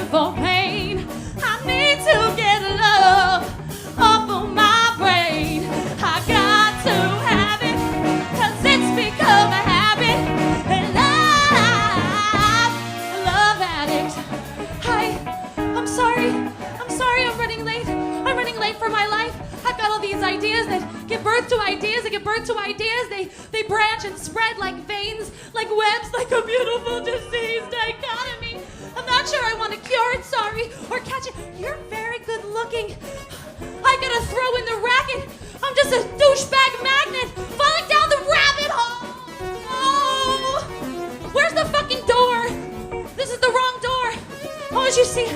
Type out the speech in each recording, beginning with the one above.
for pain. I need to get love off of my brain. I got to have it, 'cause it's become a habit. And I'm a love addict. I'm sorry, I'm running late. I'm running late for my life. I've got all these ideas that give birth to ideas that give birth to ideas. They branch and spread like veins, like webs, like a beautiful disease dichotomy. I'm not sure I want to cure it, sorry, or catch it. You're very good looking. I gotta throw in the racket. I'm just a douchebag magnet falling down the rabbit hole. Oh, where's the fucking door? This is the wrong door. Oh, as you see,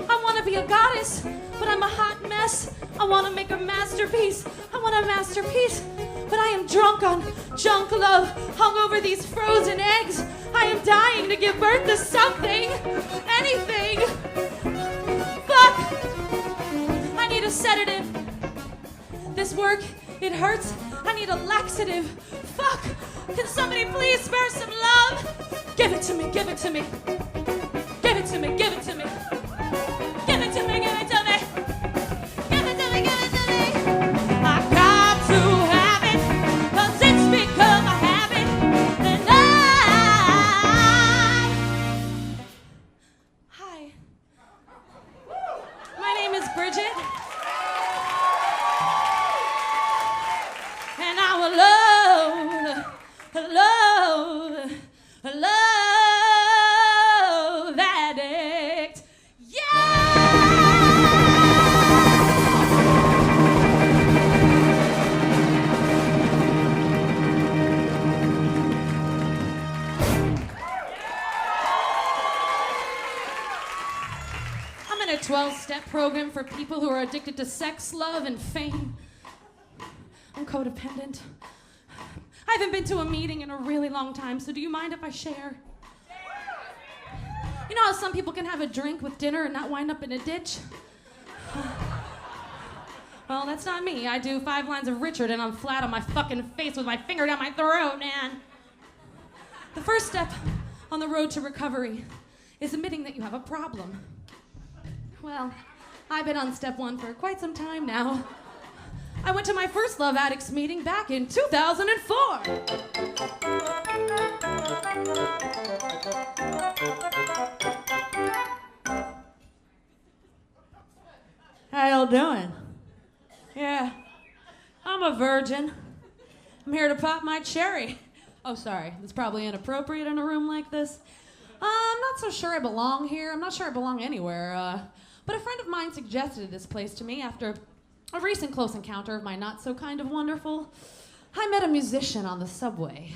I want to be a goddess, but I'm a hot mess. I want to make a masterpiece. I want a masterpiece, but I am drunk on junk love, hung over these frozen eggs. I am dying to give birth to something, anything. Fuck! I need a sedative. This work, it hurts. I need a laxative. Fuck! Can somebody please spare some love? Give it to me, give it to me. Give it to me, give it to me. Give it to me, give it to me. Give it to me, give it to me. I got to have it, 'cause it's become a habit. And Hi. My name is Bridget. And I will love addict. I'm in a 12-step program for people who are addicted to sex, love, and fame. I'm codependent. I haven't been to a meeting in a really long time, so do you mind if I share? You know how some people can have a drink with dinner and not wind up in a ditch? Well, that's not me. I do 5 lines of Richard and I'm flat on my fucking face with my finger down my throat, man. The first step on the road to recovery is admitting that you have a problem. Well, I've been on step 1 for quite some time now. I went to my first Love Addicts meeting back in 2004. How y'all doing? Yeah, I'm a virgin. I'm here to pop my cherry. Oh, sorry, that's probably inappropriate in a room like this. I'm not so sure I belong here. I'm not sure I belong anywhere. But a friend of mine suggested this place to me after a recent close encounter of my not so kind of wonderful. I met a musician on the subway.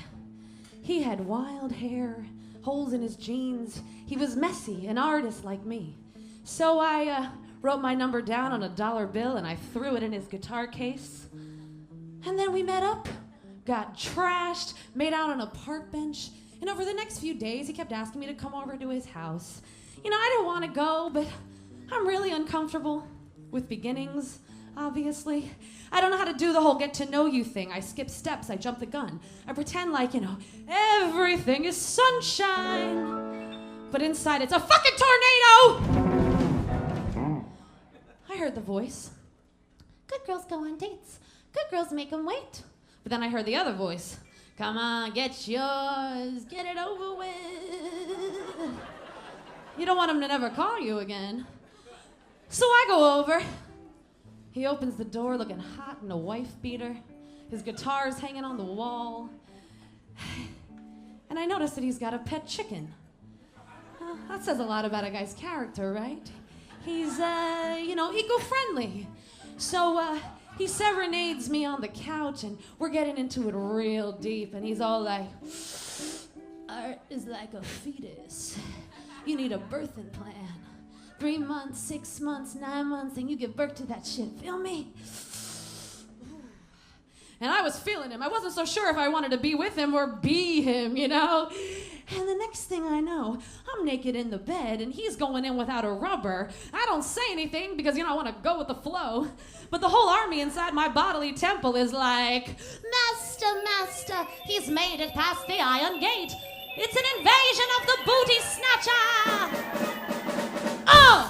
He had wild hair, holes in his jeans. He was messy, an artist like me. So I wrote my number down on a dollar bill and I threw it in his guitar case. And then we met up, got trashed, made out on a park bench. And over the next few days, he kept asking me to come over to his house. You know, I didn't want to go, but I'm really uncomfortable with beginnings. Obviously. I don't know how to do the whole get to know you thing. I skip steps, I jump the gun. I pretend like, everything is sunshine. But inside it's a fucking tornado! I heard the voice. Good girls go on dates. Good girls make them wait. But then I heard the other voice. Come on, get yours, get it over with. You don't want him to never call you again. So I go over. He opens the door looking hot in a wife beater. His guitar's hanging on the wall. And I notice that he's got a pet chicken. That says a lot about a guy's character, right? He's, eco-friendly. So, he serenades me on the couch and we're getting into it real deep. And he's all like, art is like a fetus. You need a birthing plan. 3 months, 6 months, 9 months, and you give birth to that shit. Feel me? And I was feeling him. I wasn't so sure if I wanted to be with him or be him, And the next thing I know, I'm naked in the bed, and he's going in without a rubber. I don't say anything because, I want to go with the flow. But the whole army inside my bodily temple is like, Master, Master, he's made it past the iron gate. It's an invasion of the booty snatcher. Oh!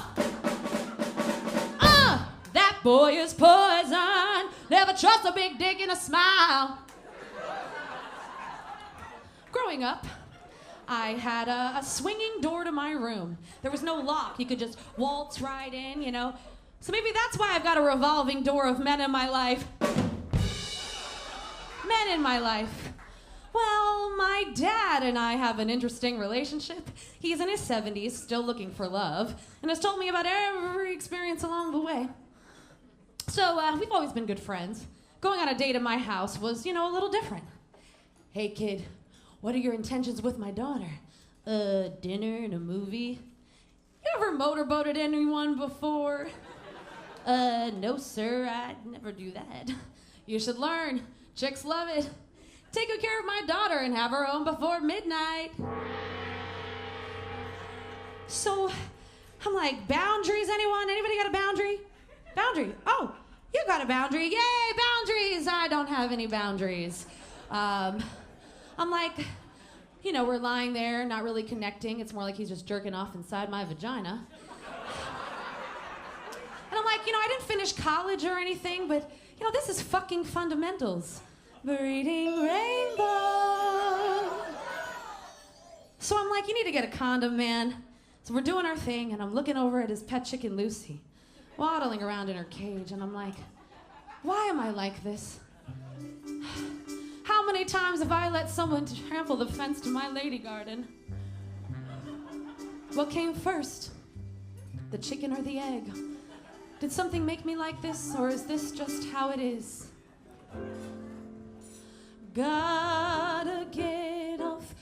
Boy is poison. Never trust a big dick in a smile. Growing up, I had a swinging door to my room. There was no lock. You could just waltz right in, you know. So maybe that's why I've got a revolving door of men in my life. Men in my life. Well, my dad and I have an interesting relationship. He's in his 70s, still looking for love, and has told me about every experience along the way. So we've always been good friends. Going on a date at my house was, you know, a little different. Hey, kid, what are your intentions with my daughter? Dinner and a movie? You ever motorboated anyone before? No, sir, I'd never do that. You should learn. Chicks love it. Take good care of my daughter and have her home before midnight. So, I'm like, boundaries, anyone? Anybody got a boundary? Boundary. Oh, you got a boundary. Yay, boundaries. I don't have any boundaries. I'm like, you know, we're lying there, not really connecting. It's more like he's just jerking off inside my vagina. And I'm like, you know, I didn't finish college or anything, but, you know, this is fucking fundamentals. Breeding rainbow. So I'm like, you need to get a condom, man. So we're doing our thing, and I'm looking over at his pet chicken, Lucy, waddling around in her cage, and I'm like, why am I like this? How many times have I let someone trample the fence to my lady garden? What came first? The chicken or the egg? Did something make me like this, or is this just how it is? Gotta get off,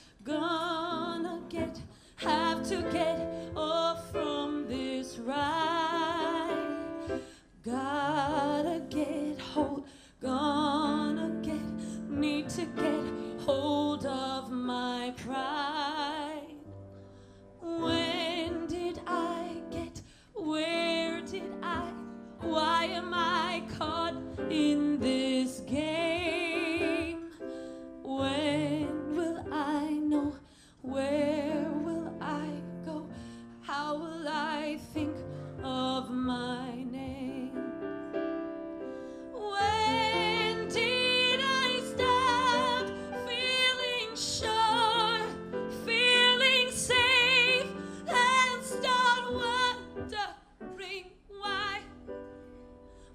have to get off from this ride. Gotta get hold, need to get hold of my pride. When did I get, where did I, why am I caught in this game? When will I know, where will I go, how will I think of my name? When did I stop feeling sure, feeling safe, and start wondering why,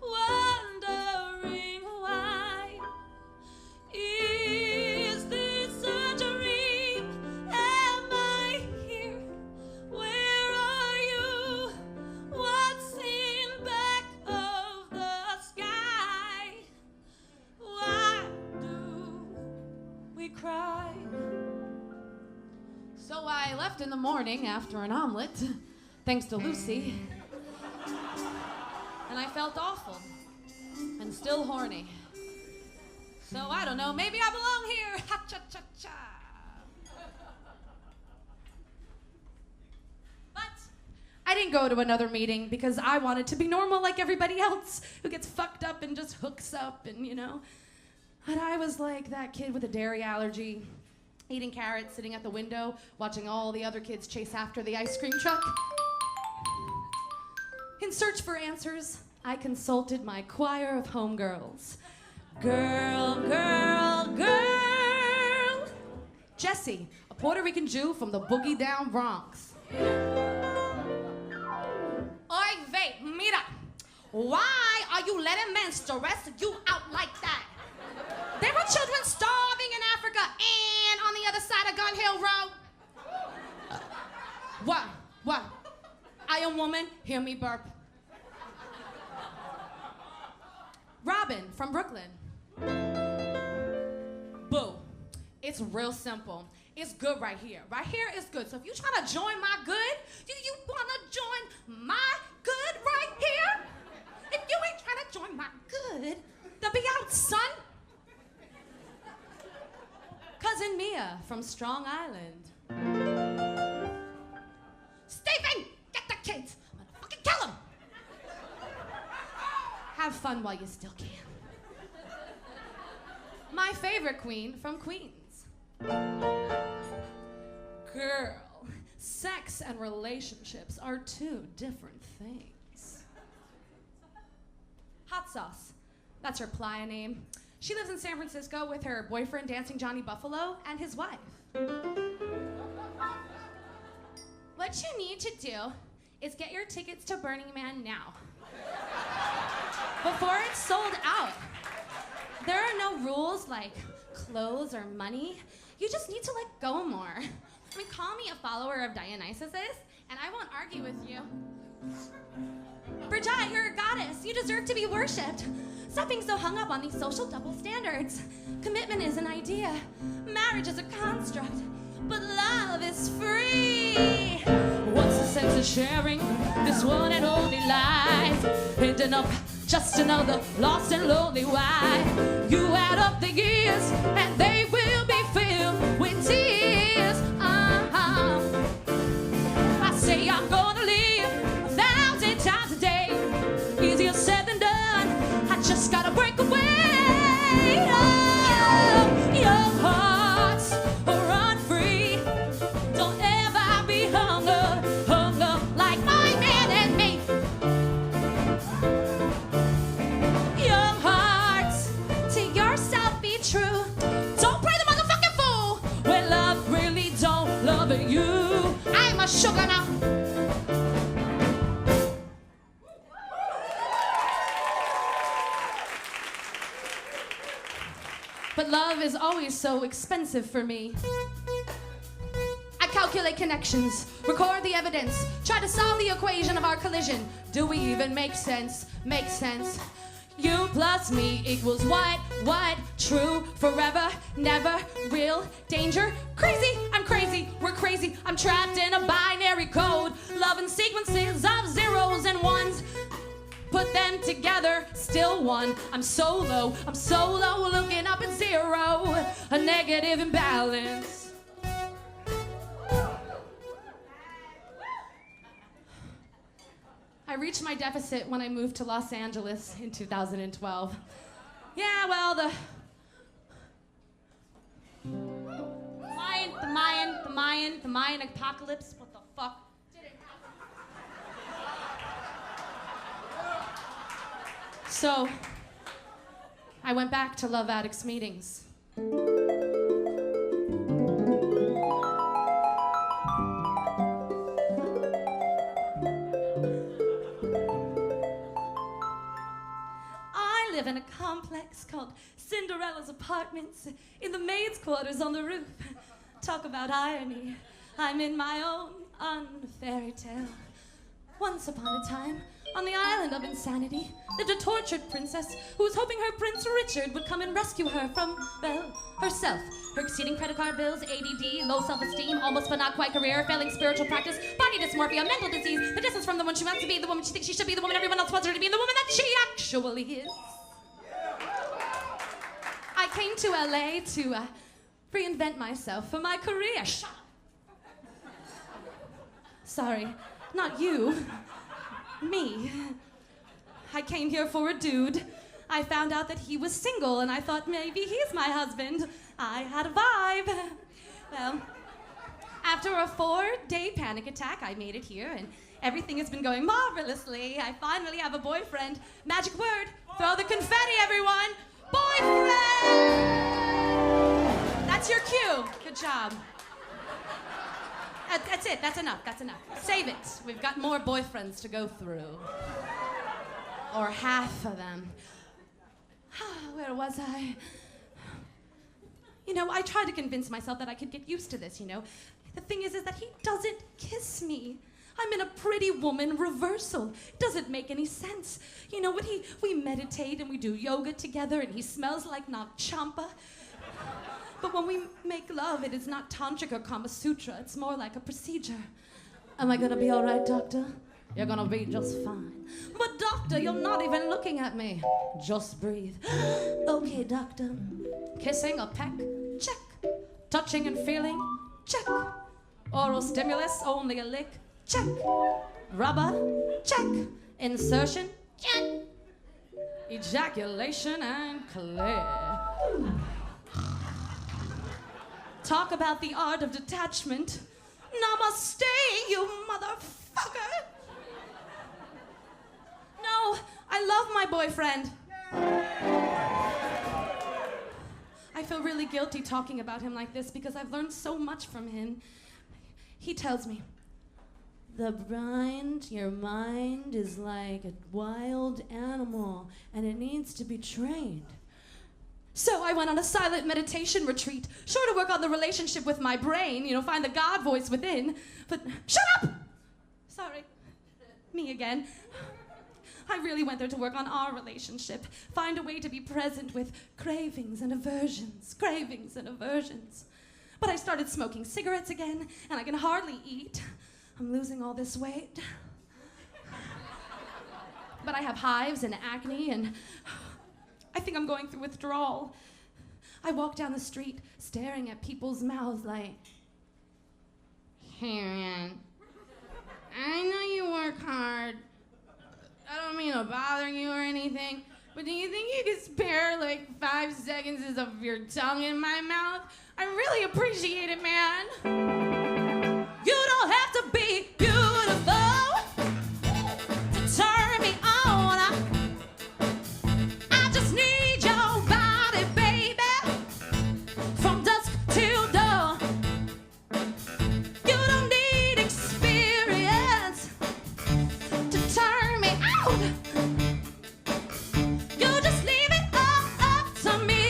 wondering why? Is this a dream? Am I here? Where are you? What's in back of the sky? Why do we cry? So I left in the morning after an omelet, thanks to Lucy, and I felt awful and still horny. So I don't know, maybe I belong here. Ha-cha-cha-cha. But I didn't go to another meeting because I wanted to be normal like everybody else who gets fucked up and just hooks up and, you know. But I was like that kid with a dairy allergy, eating carrots, sitting at the window, watching all the other kids chase after the ice cream truck. In search for answers, I consulted my choir of homegirls. Girl, girl, girl. Jessie, a Puerto Rican Jew from the boogie down Bronx. Oy vey, mira. Why are you letting men stress you out like that? There were children starving in Africa and on the other side of Gun Hill Road. What? I am woman, hear me burp. Robin from Brooklyn. Boo. It's real simple. It's good right here. Right here is good. So if you trying to join my good, you want to join my good right here? If you ain't trying to join my good, then be out, son. Cousin Mia from Strong Island. Stephen, get the kids. I'm gonna fucking kill them. Have fun while you still can. My favorite queen from Queens. Girl, sex and relationships are two different things. Hot Sauce. That's her playa name. She lives in San Francisco with her boyfriend, Dancing Johnny Buffalo, and his wife. What you need to do is get your tickets to Burning Man now. Before it's sold out. There are no rules like clothes or money. You just need to let go more. I mean, call me a follower of Dionysus, and I won't argue with you. Bridget, you're a goddess. You deserve to be worshipped. Stop being so hung up on these social double standards. Commitment is an idea. Marriage is a construct. But love is free. What's the sense of sharing this one and only life? Ending up just another lost and lonely wife. You add up the years and they will be filled with tears. I say I'm gonna live 1,000 times a day. Easier said than done. I just gotta break away. Oh, your hearts run free. Don't ever be hung up like my man and me. Your hearts to yourself be true. Don't play the motherfucking fool when love really don't love you. I'm a sugar now. But love is always so expensive for me. I calculate connections, record the evidence, try to solve the equation of our collision. Do we even make sense? Make sense. You plus me equals what? True, forever, never, real, danger. Crazy, I'm crazy, we're crazy. I'm trapped in a binary code. Love in sequences of zeros and ones. Put them together, still one. I'm solo, looking up at zero. A negative imbalance. I reached my deficit when I moved to Los Angeles in 2012. Yeah, well, the Mayan apocalypse, what the fuck? So, I went back to Love Addicts meetings. I live in a complex called Cinderella's Apartments in the maid's quarters on the roof. Talk about irony. I'm in my own unfairy tale. Once upon a time, on the island of insanity, lived a tortured princess who was hoping her Prince Richard would come and rescue her from, well, herself. Her exceeding credit card bills, ADD, low self-esteem, almost but not quite career, failing spiritual practice, body dysmorphia, mental disease, the distance from the one she wants to be, the woman she thinks she should be, the woman everyone else wants her to be, and the woman that she actually is. I came to LA to reinvent myself for my career. Shut up. Sorry, not you. Me. I came here for a dude. I found out that he was single, and I thought maybe he's my husband. I had a vibe. Well, after a 4-day panic attack, I made it here, and everything has been going marvelously. I finally have a boyfriend. Magic word. Throw the confetti, everyone. Boyfriend! That's your cue. Good job. That's it. That's enough. That's enough. Save it. We've got more boyfriends to go through. Or half of them. Where was I? You know, I tried to convince myself that I could get used to this, you know. The thing is that he doesn't kiss me. I'm in a pretty woman reversal. It doesn't make any sense. You know, when we meditate and we do yoga together and he smells like Nag Champa. But when we make love, it is not tantric or Kama Sutra. It's more like a procedure. Am I gonna be all right, doctor? You're gonna be just fine. But doctor, you're not even looking at me. Just breathe. Okay, doctor. Kissing a peck? Check. Touching and feeling? Check. Oral stimulus, only a lick? Check. Rubber? Check. Insertion? Check. Ejaculation and clear. Talk about the art of detachment. Namaste, you motherfucker. No, I love my boyfriend. I feel really guilty talking about him like this because I've learned so much from him. He tells me, your mind is like a wild animal and it needs to be trained. So I went on a silent meditation retreat, sure to work on the relationship with my brain, find the God voice within. But shut up! Sorry, me again. I really went there to work on our relationship, find a way to be present with cravings and aversions. But I started smoking cigarettes again, and I can hardly eat. I'm losing all this weight. But I have hives and acne, and I think I'm going through withdrawal. I walk down the street, staring at people's mouths like, hey man, I know you work hard. I don't mean to bother you or anything, but do you think you could spare like 5 seconds of your tongue in my mouth? I really appreciate it, man. You don't have to be beautiful to turn me on. I just need your body, baby, from dusk till dawn. You don't need experience to turn me out. You just leave it up to me.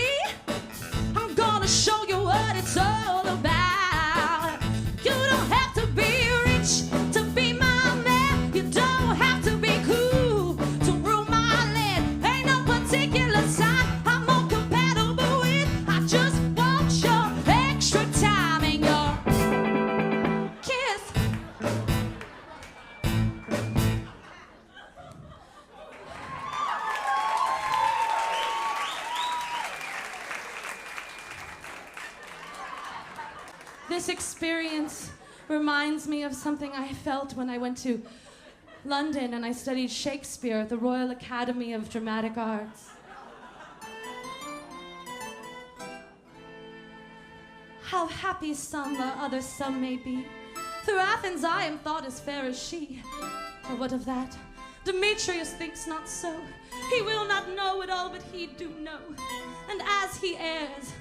I'm gonna show you what it's all about. You don't have to be rich to be my man. You don't have to be cool to rule my land. Ain't no particular sign I'm more compatible with. I just want your extra time and your kiss. This experience reminds me of something I felt when I went to London and I studied Shakespeare at the Royal Academy of Dramatic Arts. How happy some, other some may be. Through Athens I am thought as fair as she. But what of that? Demetrius thinks not so. He will not know it all, but he do know. And as he errs,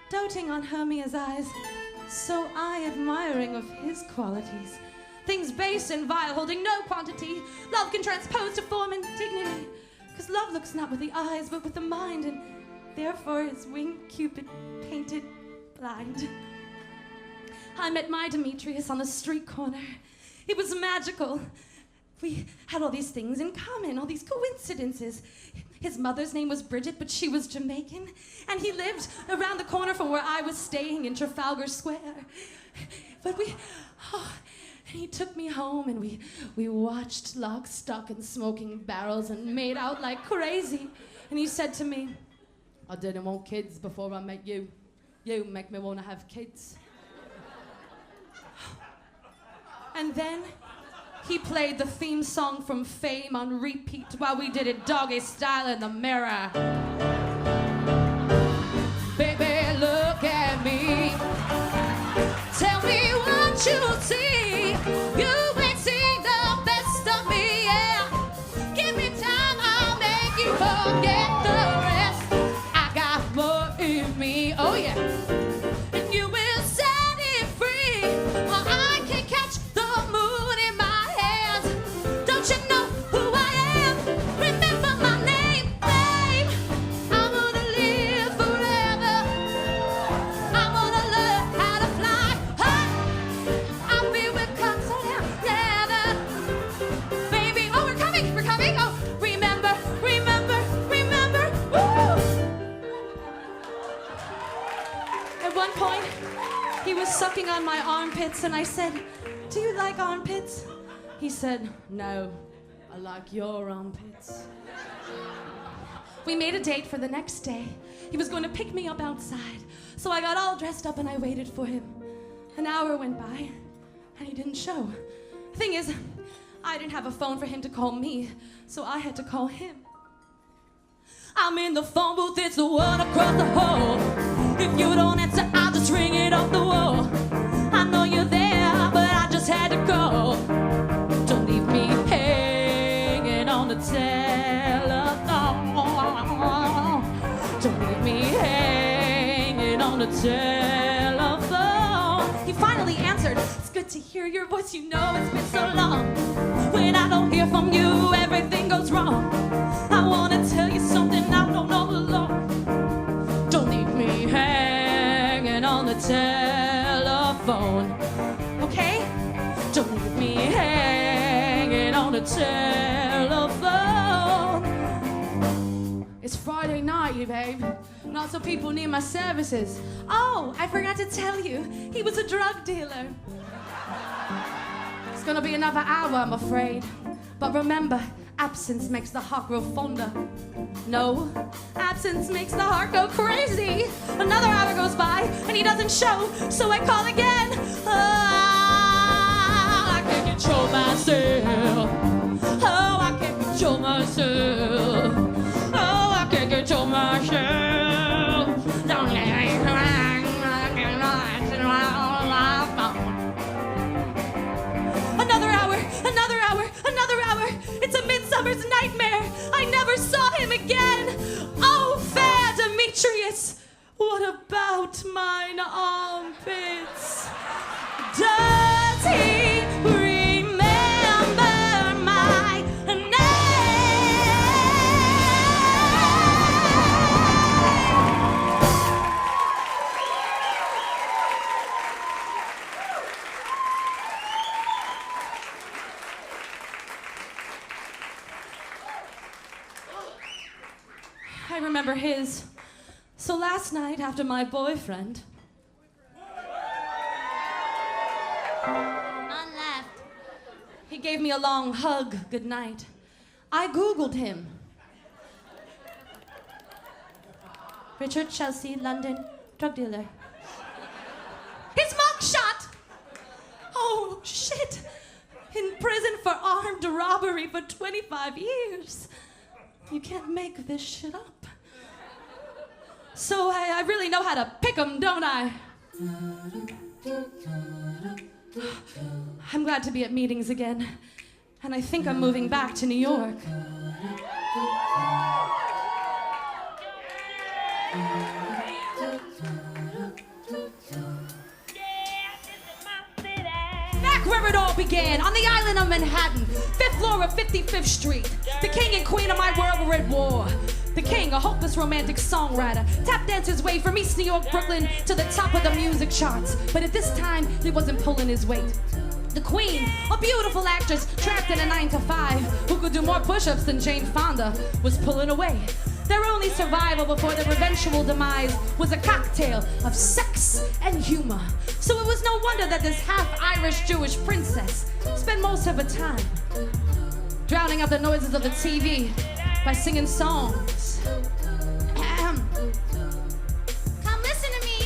doting on Hermia's eyes, so I admiring of his qualities. Things base and vile, holding no quantity, love can transpose to form and dignity. 'Cause love looks not with the eyes, but with the mind, and therefore is winged Cupid painted blind. I met my Demetrius on the street corner. It was magical. We had all these things in common, all these coincidences. His mother's name was Bridget, but she was Jamaican, and he lived around the corner from where I was staying in Trafalgar Square. But and he took me home, and we watched Lock, Stock, and Smoking Barrels and made out like crazy. And he said to me, I didn't want kids before I met you. You make me want to have kids. And then he played the theme song from Fame on repeat while we did it doggy style in the mirror. Baby, look at me. Tell me what you see. You ain't seen the best of me, yeah. Give me time, I'll make you forget the rest. I got more in me, oh yeah. And you will set it free, or I can catch the moon in my hands. Don't you know who I am? Remember my name, babe. I'm gonna live forever. I'm gonna learn how to fly. I'll be with constant never. Baby, oh, we're coming. Oh, remember. Woo! At one point, he was sucking on my armpits, and I said, do you like armpits? He said, no, I like your armpits. We made a date for the next day. He was going to pick me up outside. So I got all dressed up and I waited for him. An hour went by, and he didn't show. Thing is, I didn't have a phone for him to call me, so I had to call him. I'm in the phone booth, it's the one across the hall. If you don't answer, I'll just ring it off the wall. I know you're there, but I just had to go. Don't leave me hanging on the telephone. telephone. He finally answered. It's good to hear your voice, you know it's been so long. When I don't hear from you, everything goes wrong. I wanna tell you something I don't know alone. Don't leave me hanging on the telephone, okay? Don't leave me hanging on the telephone. It's Friday night, babe. Lots of people need my services. Oh, I forgot to tell you, he was a drug dealer. It's gonna be another hour, I'm afraid. But remember, absence makes the heart grow fonder. No, absence makes the heart go crazy. Another hour goes by and he doesn't show, so I call again. I can't control myself. Oh, I can't control myself. Oh, I can't control myself. Another hour. It's a midsummer's nightmare. I never saw him again. Oh, fair Demetrius, what about mine armpits? Does he remember my name? I remember his. So last night, after my boyfriend... None left. He gave me a long hug goodnight. I Googled him. Richard Chelsea, London, drug dealer. His mugshot! Oh, shit. In prison for armed robbery for 25 years. You can't make this shit up. So I really know how to pick 'em, don't I? I'm glad to be at meetings again. And I think I'm moving back to New York. Back where it all began, on the island of Manhattan, 5th floor of 55th Street. The king and queen of my world were at war. The king, a hopeless romantic songwriter, tap danced his way from East New York, Brooklyn to the top of the music charts. But at this time, he wasn't pulling his weight. The queen, a beautiful actress trapped in a 9-to-5, who could do more push-ups than Jane Fonda, was pulling away. Their only survival before their eventual demise was a cocktail of sex and humor. So it was no wonder that this half-Irish Jewish princess spent most of her time drowning out the noises of the TV by singing songs. Come listen to me.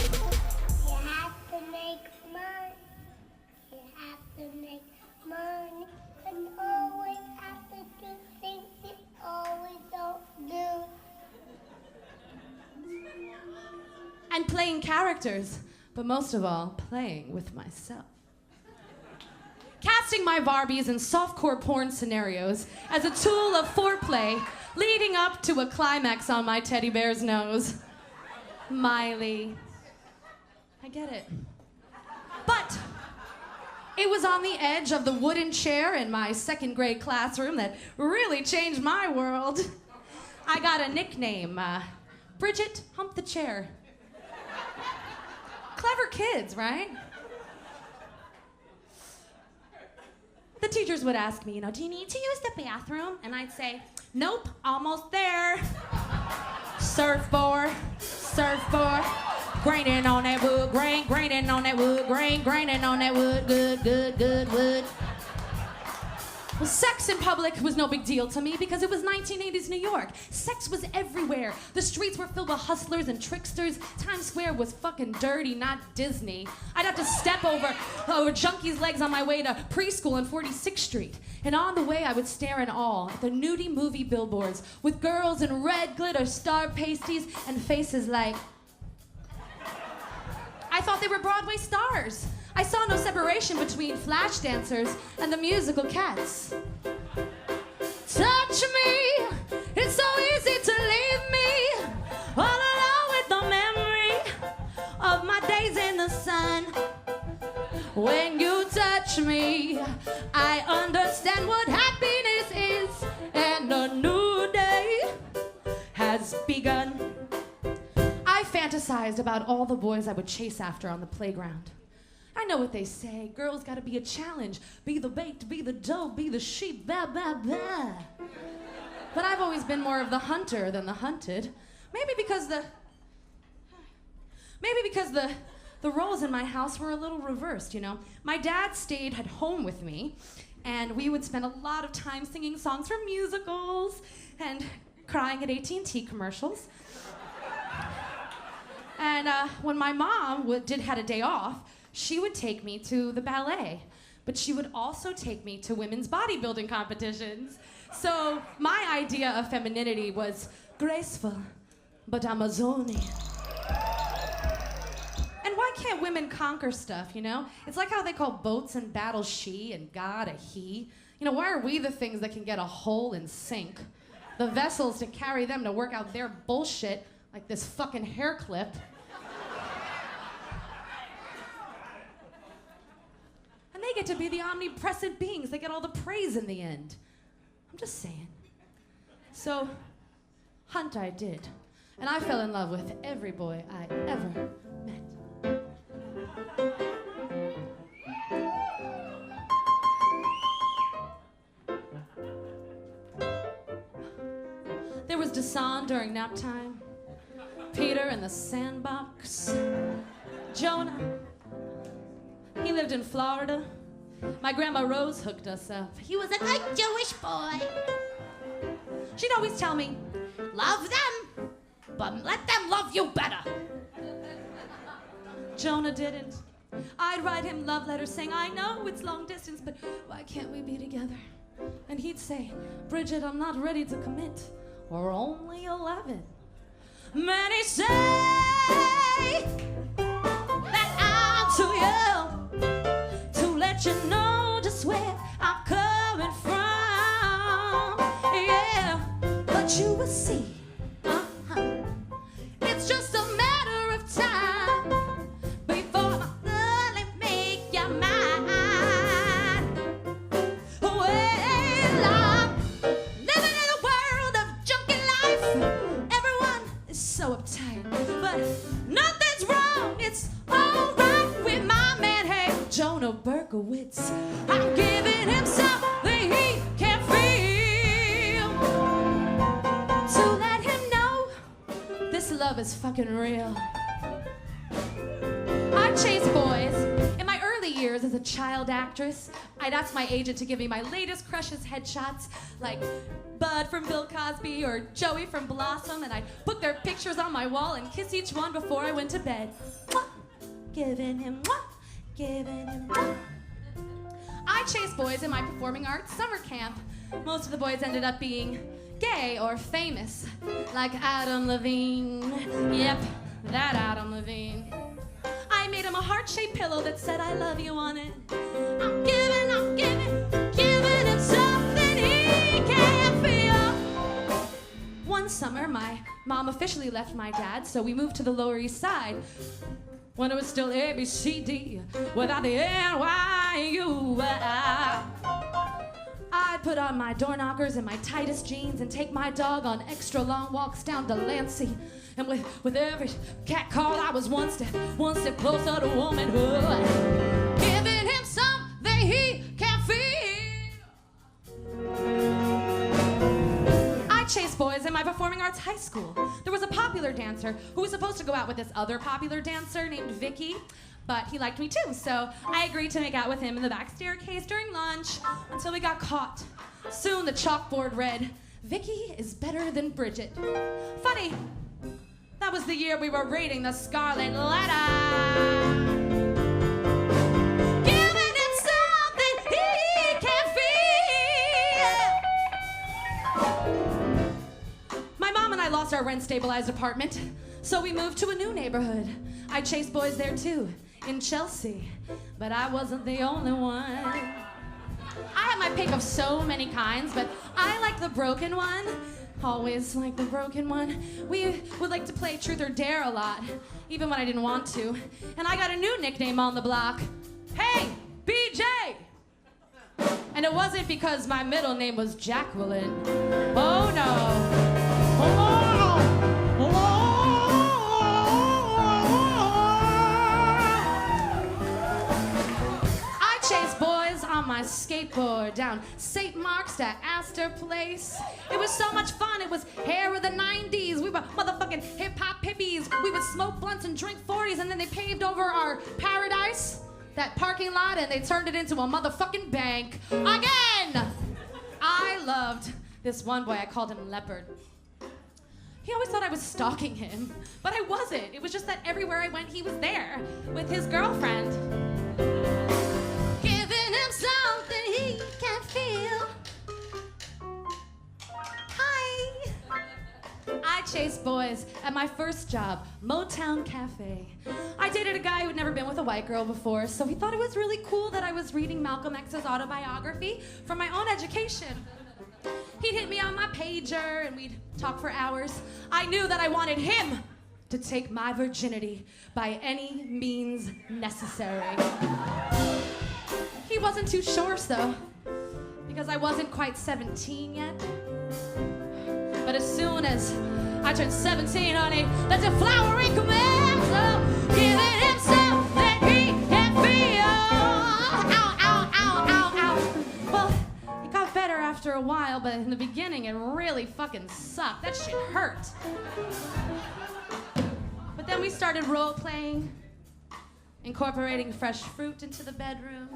You have to make money. You have to make money. And always have to do things you always don't do. And playing characters, but most of all, playing with myself. Casting my Barbies in softcore porn scenarios as a tool of foreplay leading up to a climax on my teddy bear's nose. Miley. I get it. But it was on the edge of the wooden chair in my 2nd grade classroom that really changed my world. I got a nickname, Bridget Hump the Chair. Clever kids, right? The teachers would ask me, do you need to use the bathroom? And I'd say, nope, almost there. Surfboard, graining on that wood, graining on that wood, graining on that wood, good wood. Well, sex in public was no big deal to me because it was 1980s New York. Sex was everywhere. The streets were filled with hustlers and tricksters. Times Square was fucking dirty, not Disney. I'd have to step over Junkie's legs on my way to preschool on 46th Street. And on the way, I would stare in awe at the nudie movie billboards with girls in red glitter star pasties and faces like... I thought they were Broadway stars. I saw no separation between flash dancers and the musical Cats. Touch me, it's so easy to leave me all alone with the memory of When you touch me, I understand what happiness is, and a new day has begun. I fantasized about all the boys I would chase after on the playground. I know what they say, girls gotta be a challenge, be the bait, be the doe, be the sheep, blah, blah, blah. But I've always been more of the hunter than the hunted. Maybe because the roles in my house were a little reversed, you know? My dad stayed at home with me, and we would spend a lot of time singing songs from musicals and crying at AT&T commercials. And when my mom had a day off, she would take me to the ballet, but she would also take me to women's bodybuilding competitions. So my idea of femininity was graceful, but Amazonian. And why can't women conquer stuff, you know? It's like how they call boats and battles she and God a he. You know, why are we the things that can get a hole and sink? The vessels to carry them to work out their bullshit, like this fucking hair clip. And they get to be the omnipresent beings. They get all the praise in the end. I'm just saying. So, hunt I did. And I fell in love with every boy I ever met. There was Dasan during nap time, Peter in the sandbox, Jonah, he lived in Florida. My grandma Rose hooked us up. He was a good Jewish boy. She'd always tell me, love them, but let them love you better. Jonah didn't. I'd write him love letters saying, I know it's long distance, but why can't we be together? And he'd say, Bridget, I'm not ready to commit. We're only 11. Many say that I'm too young to let you know just where I'm coming from. Yeah, but you will see. It's just a matter of time before I fully make you mine. Well, I'm living in a world of junkie life. Everyone is so uptight, but nothing's wrong. It's all right with my man, hey, Jonah Berkowitz. I'm giving him something he can feel to let him know this love is fucking real. I chase boys. In my early years as a child actress, I'd ask my agent to give me my latest crush's headshots, like Bud from Bill Cosby or Joey from Blossom, and I'd put their pictures on my wall and kiss each one before I went to bed. Mwah! Giving him mwah! Giving him mwah! I chased boys in my performing arts summer camp. Most of the boys ended up being gay or famous, like Adam Levine. Yep, that Adam Levine. I made him a heart-shaped pillow that said I love you on it. I'm giving him something he can't feel. One summer, my mom officially left my dad, so we moved to the Lower East Side when it was still ABCD without the NYU. I'd put on my door knockers and my tightest jeans and take my dog on extra long walks down Delancey. And with every cat call, I was one step closer to womanhood. Giving him something he can feel. I chased boys in my performing arts high school. There was a popular dancer who was supposed to go out with this other popular dancer named Vicky, but he liked me too, so I agreed to make out with him in the back staircase during lunch until we got caught. Soon the chalkboard read, Vicky is better than Bridget. Funny, that was the year we were reading the Scarlet Letter. Giving him something he can feel. My mom and I lost our rent-stabilized apartment, so we moved to a new neighborhood. I chased boys there too, in Chelsea, but I wasn't the only one. I have my pick of so many kinds, but I like the broken one. Always like the broken one. We would like to play Truth or Dare a lot, even when I didn't want to. And I got a new nickname on the block, hey, BJ! And it wasn't because my middle name was Jacqueline. Oh no. I chased boys on my skateboard down St. Mark's to Astor Place. It was so much fun. It was hair of the 90s. We were motherfucking hip-hop hippies. We would smoke blunts and drink 40s, and then they paved over our paradise, that parking lot, and they turned it into a motherfucking bank. Again! I loved this one boy. I called him Leopard. He always thought I was stalking him, but I wasn't. It was just that everywhere I went, he was there with his girlfriend. Giving him something he can feel. Hi. I chased boys at my first job, Motown Cafe. I dated a guy who'd never been with a white girl before, so he thought it was really cool that I was reading Malcolm X's autobiography for my own education. He'd hit me on my pager and we'd talk for hours. I knew that I wanted him to take my virginity by any means necessary. He wasn't too sure, though, because I wasn't quite 17 yet. But as soon as I turned 17, honey, that's a flowery commando, giving him something he can feel. Ow, ow, ow, ow, ow. Well, it got better after a while, but in the beginning, it really fucking sucked. That shit hurt. But then we started role-playing, incorporating fresh fruit into the bedroom.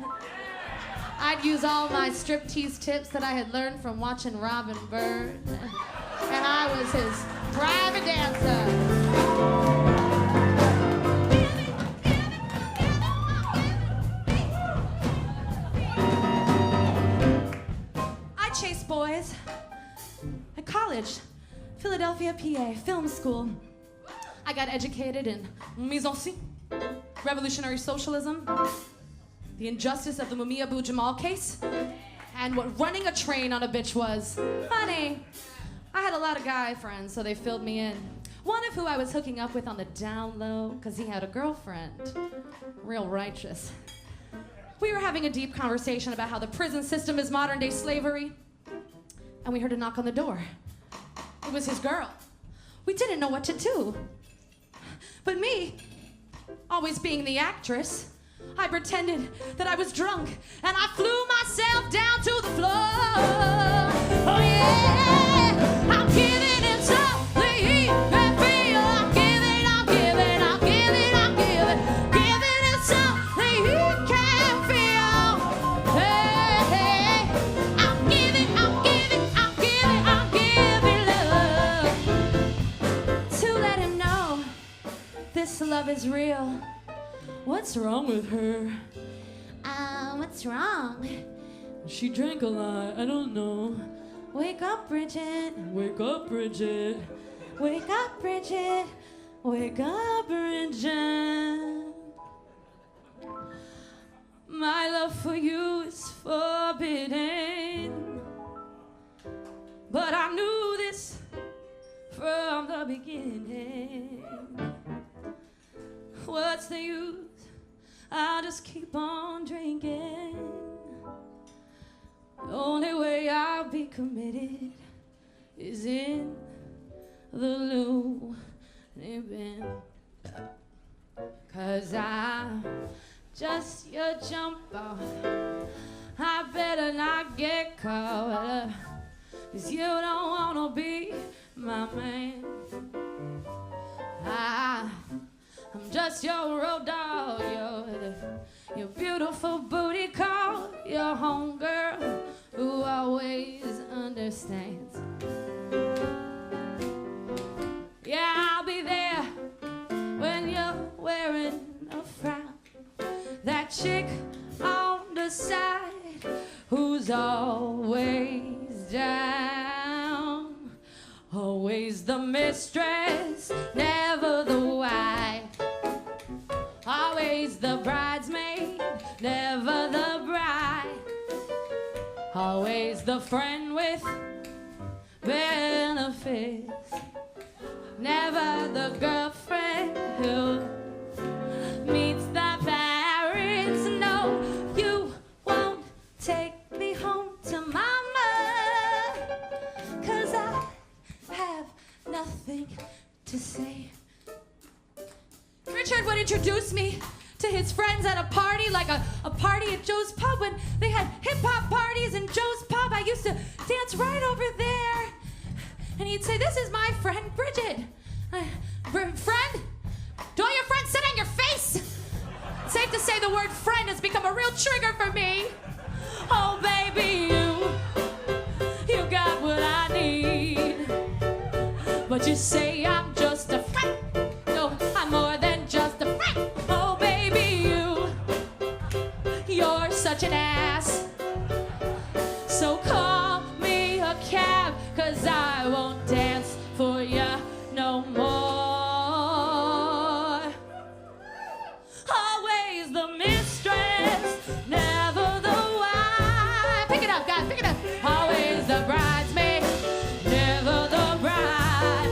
I'd use all my striptease tips that I had learned from watching Robin Bird, and I was his private dancer. I chased boys at college, Philadelphia, PA, film school. I got educated in mise en scène, revolutionary socialism, the injustice of the Mumia Abu Jamal case, and what running a train on a bitch was. Honey, I had a lot of guy friends, so they filled me in. One of who I was hooking up with on the down low, because he had a girlfriend. Real righteous. We were having a deep conversation about how the prison system is modern-day slavery, and we heard a knock on the door. It was his girl. We didn't know what to do. But me, always being the actress, I pretended that I was drunk, and I flew myself down to the floor. Oh yeah, I'm giving him something he can feel. I'm giving, I'm giving, I'm giving, I'm giving, giving him something he can feel. Hey, hey, I'm giving, I'm giving, I'm giving, I'm giving love to let him know this love is real. What's wrong with her? What's wrong? She drank a lot, I don't know. Wake up, Bridget. Wake up, Bridget. Wake up, Bridget. Wake up, Bridget. My love for you is forbidden, but I knew this from the beginning. What's the use? I'll just keep on drinking. The only way I'll be committed is in the loony bin. 'Cause I'm just your jump off. I better not get caught up, 'cause you don't wanna be my man. I'm just your road dog, your beautiful booty call, your homegirl who always understands. Yeah, I'll be there when you're wearing a frown. That chick on the side who's always down. Always the mistress, never the wife. Always the bridesmaid, never the bride. Always the friend with benefits, never the girlfriend who meets the parents. No, to say. Richard would introduce me to his friends at a party, like a party at Joe's Pub. When they had hip-hop parties in Joe's Pub, I used to dance right over there. And he'd say, this is my friend, Bridget. Friend? Do all your friends sit on your face? It's safe to say the word friend has become a real trigger for me. Oh, baby, you got what I need. But you say I'm just a friend. No, I'm more than just a friend. Oh, baby, you're such an ass. So call me a cab, 'cause I won't dance for ya no more. Always the mistress, never the wife. Pick it up, guys, pick it up. Always the bridesmaid, never the bride.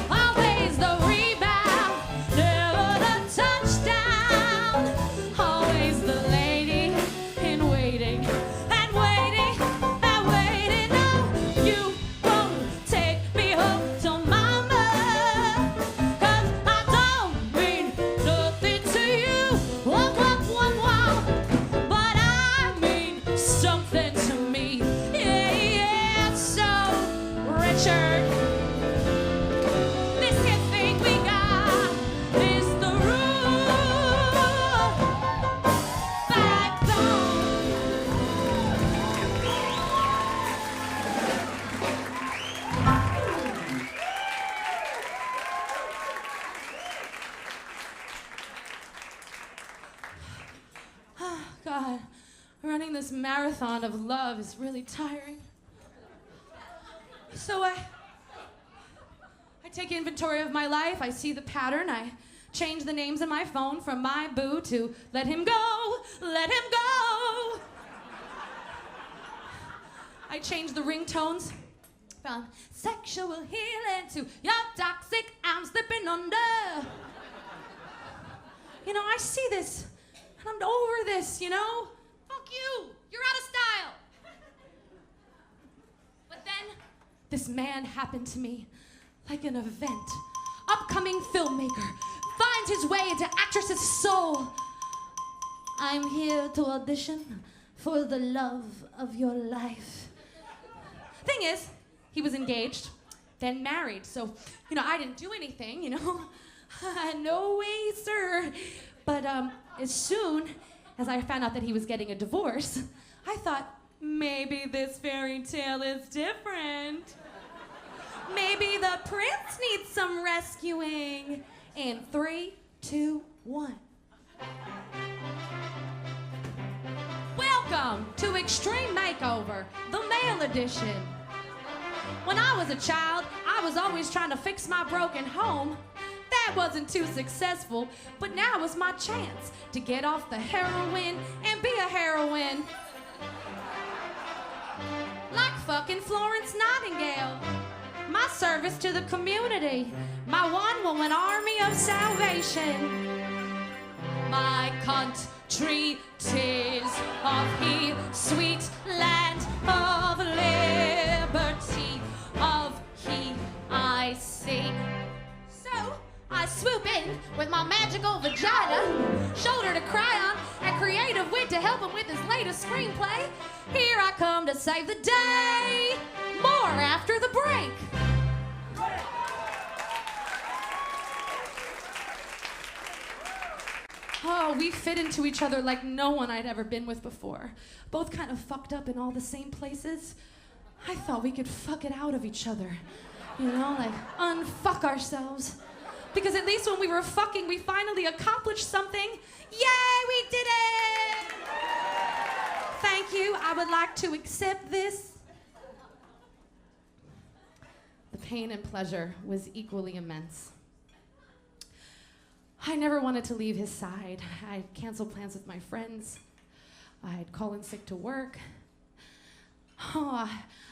Always the rebound, never the touchdown. Always the lady in waiting and waiting and waiting. No, you won't take me home to mama, 'cause I don't mean nothing to you. Womp, womp, womp, womp. But I mean something to me. Yeah, yeah. So, Richard, this here thing we got is the rule. Backbone. God, running this marathon of love is really tiring. So I take inventory of my life. I see the pattern. I change the names in my phone from my boo to let him go, let him go. I change the ringtones from sexual healing to you're toxic, I'm slipping under. You know, I see this, and I'm over this, you know? Fuck you, you're out of style. But then, this man happened to me like an event. Upcoming filmmaker finds his way into actress's soul. I'm here to audition for the love of your life. Thing is, he was engaged, then married, so, you know, I didn't do anything, you know? No way, sir. But as soon as I found out that he was getting a divorce, I thought, maybe this fairy tale is different. Maybe the prince needs some rescuing. In 3, 2, 1. Welcome to Extreme Makeover, the male edition. When I was a child, I was always trying to fix my broken home. That wasn't too successful, but now was my chance to get off the heroin and be a heroine. Like fucking Florence Nightingale. My service to the community. My one-woman army of salvation. My country 'tis of he sweet land of liberty, of he I see. So I swoop in with my magical vagina, shoulder to cry on, and creative wit to help him with his latest screenplay. Here I come to save the day. More after the break. Oh, we fit into each other like no one I'd ever been with before. Both kind of fucked up in all the same places. I thought we could fuck it out of each other. You know, like unfuck ourselves. Because at least when we were fucking, we finally accomplished something. Yay, we did it! Thank you. I would like to accept this. The pain and pleasure was equally immense. I never wanted to leave his side. I'd cancel plans with my friends. I'd call in sick to work. Oh,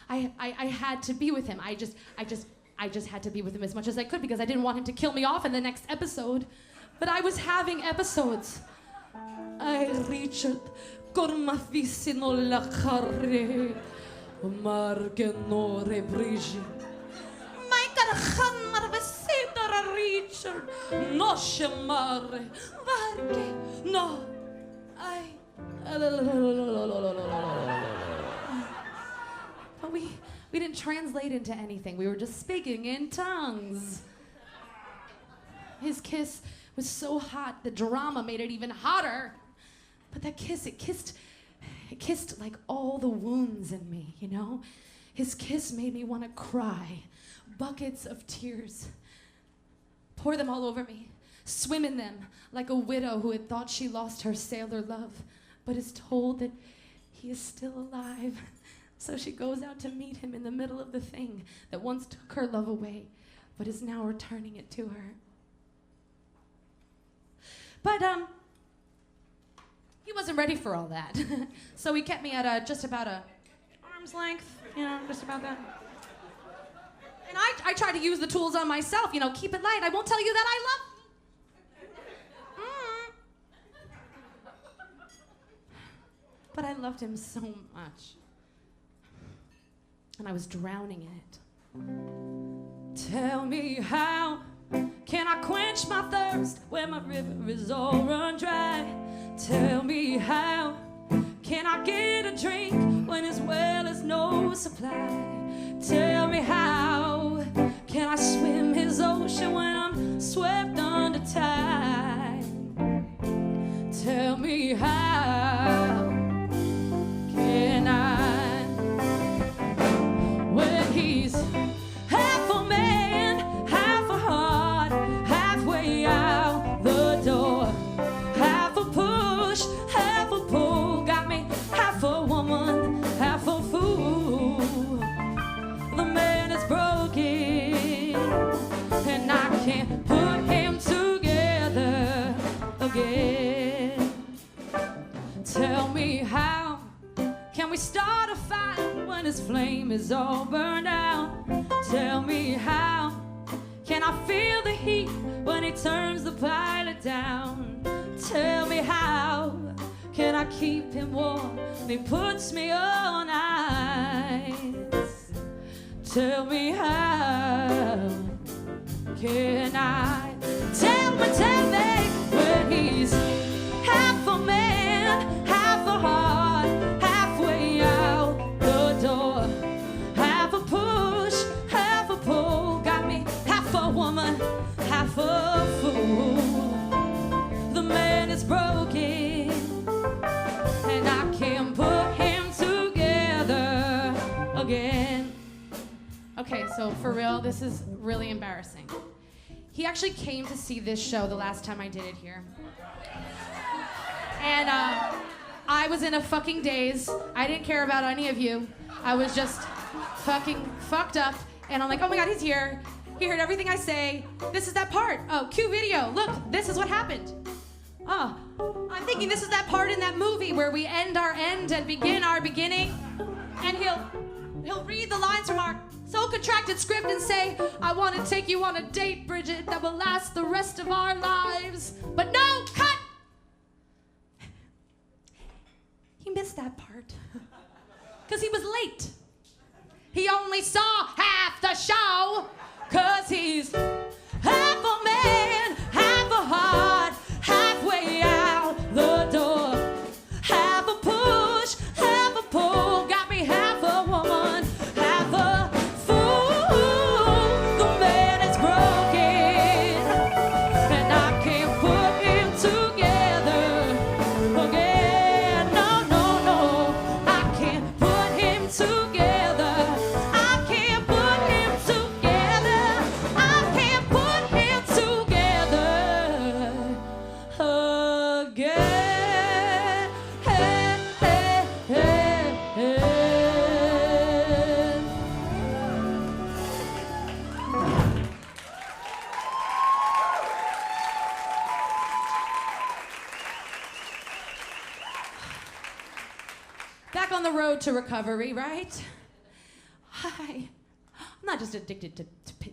I had to be with him. I just had to be with him as much as I could because I didn't want him to kill me off in the next episode. But I was having episodes. I Richard corma vicino la carre margenore brigi. My God, Richard, no scemare, perché no, I. But we didn't translate into anything. We were just speaking in tongues. His kiss was so hot, the drama made it even hotter. But that kiss, it kissed like all the wounds in me, you know? His kiss made me want to cry, buckets of tears. Pour them all over me, swim in them like a widow who had thought she lost her sailor love, but is told that he is still alive. So she goes out to meet him in the middle of the thing that once took her love away, but is now returning it to her. But he wasn't ready for all that. So he kept me at just about a arm's length, you know, just about that. And I tried to use the tools on myself, you know, keep it light. I won't tell you that I love you. But I loved him so much. And I was drowning in it. Tell me how can I quench my thirst when my river is all run dry? Tell me how can I get a drink when his well is no supply? Tell me how can I swim his ocean when I'm swept under tide? Tell me how can I, when he's half a man, half a heart, halfway out the door, half a push, half a pull, got me half a woman, half a fool. The man is broken, and I can't put him together again. Tell me how can we start a fire when his flame is all burned out? Tell me how can I feel the heat when he turns the pilot down? Tell me how can I keep him warm when he puts me on ice? Tell me how can I? Tell me when he's half a man, half a heart, halfway out the door, half a push, half a pull, got me half a woman, half a fool. The man is broken, and I can't put him together again. Okay, so for real, this is really embarrassing. He actually came to see this show the last time I did it here. And I was in a fucking daze. I didn't care about any of you. I was just fucking fucked up. And I'm like, oh my God, he's here. He heard everything I say. This is that part. Oh, cue video. Look, this is what happened. Oh, I'm thinking this is that part in that movie where we end our end and begin our beginning. And he'll read the lines from our so contracted script and say, I want to take you on a date, Bridget, that will last the rest of our lives. But no, cut! He missed that part. Because he was late. He only saw half the show. Because he's half a man, half a heart, halfway out the door. Half a push, half a pull, got me half a woman, half a fool. The man is broken, and I can't put him together again. No, no, no, I can't put him together. I can't put him together. I can't put him together again. Back on the road to recovery, right? I'm not just addicted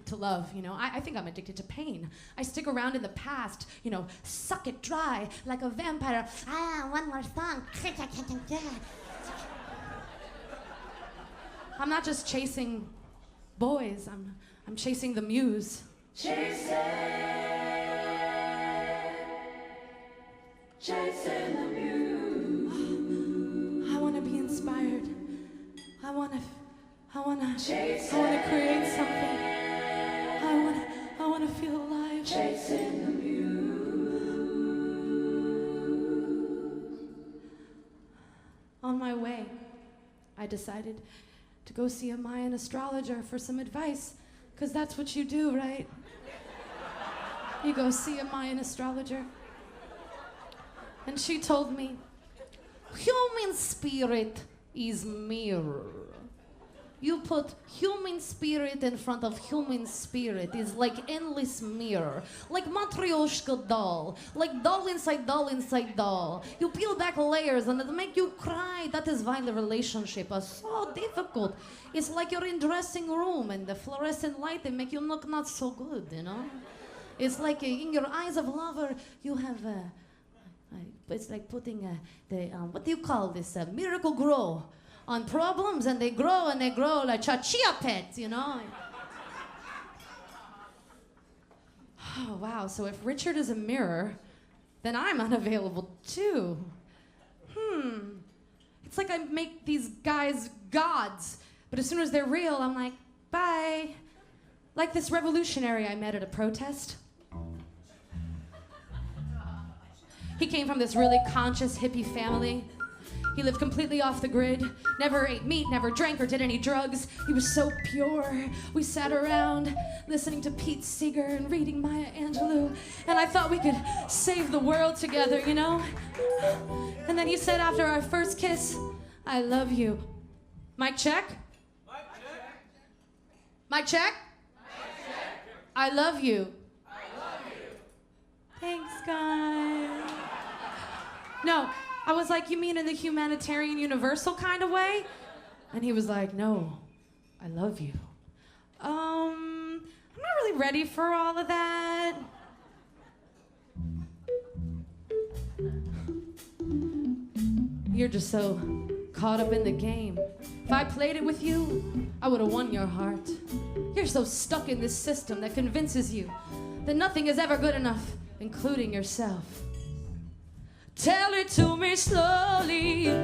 to love, you know. I think I'm addicted to pain. I stick around in the past, you know, suck it dry like a vampire. One more song. I'm not just chasing boys. I'm chasing the muse. Chasing the muse. I want to be inspired. I want to create something. I want to feel alive. Chasing the muse. On my way, I decided to go see a Mayan astrologer for some advice, because that's what you do, right? You go see a Mayan astrologer. And she told me, human spirit is mirror. You put human spirit in front of human spirit is like endless mirror, like Matryoshka doll, like doll inside doll inside doll. You peel back layers and it'll make you cry. That is why the relationship is so difficult. It's like you're in dressing room and the fluorescent light, they make you look not so good, you know? It's like in your eyes of lover, you have it's like putting what do you call this? Miracle Grow on problems, and they grow like chia pets, you know? Oh, wow. So if Richard is a mirror, then I'm unavailable too. It's like I make these guys gods, but as soon as they're real, I'm like, bye. Like this revolutionary I met at a protest. He came from this really conscious hippie family. He lived completely off the grid, never ate meat, never drank or did any drugs. He was so pure. We sat around listening to Pete Seeger and reading Maya Angelou, and I thought we could save the world together, you know? And then he said after our first kiss, I love you. Mic check? Mic check? I love you. Thanks, guys. No, I was like, you mean in the humanitarian universal kind of way? And he was like, no, I love you. I'm not really ready for all of that. You're just so caught up in the game. If I played it with you, I would have won your heart. You're so stuck in this system that convinces you that nothing is ever good enough, including yourself. Tell it to me slowly. I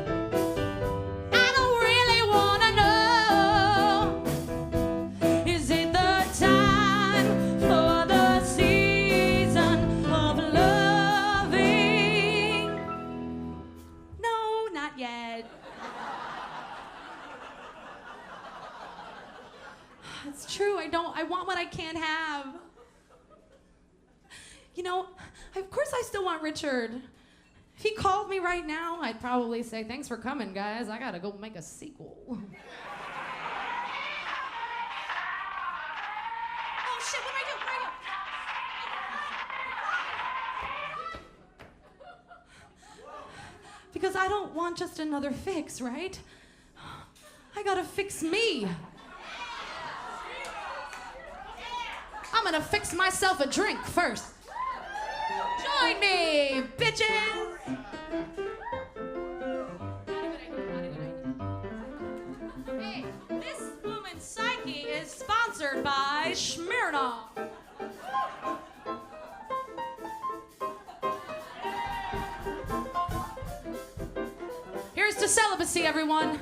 don't really wanna know. Is it the time for the season of loving? No, not yet. It's true, I want what I can't have. You know, of course I still want Richard. If he called me right now, I'd probably say, thanks for coming, guys. I gotta go make a sequel. Oh, shit, what do I do? Because I don't want just another fix, right? I gotta fix me. I'm gonna fix myself a drink first. Join me, bitches! Hey, this woman's psyche is sponsored by Smirnoff. Here's to celibacy, everyone.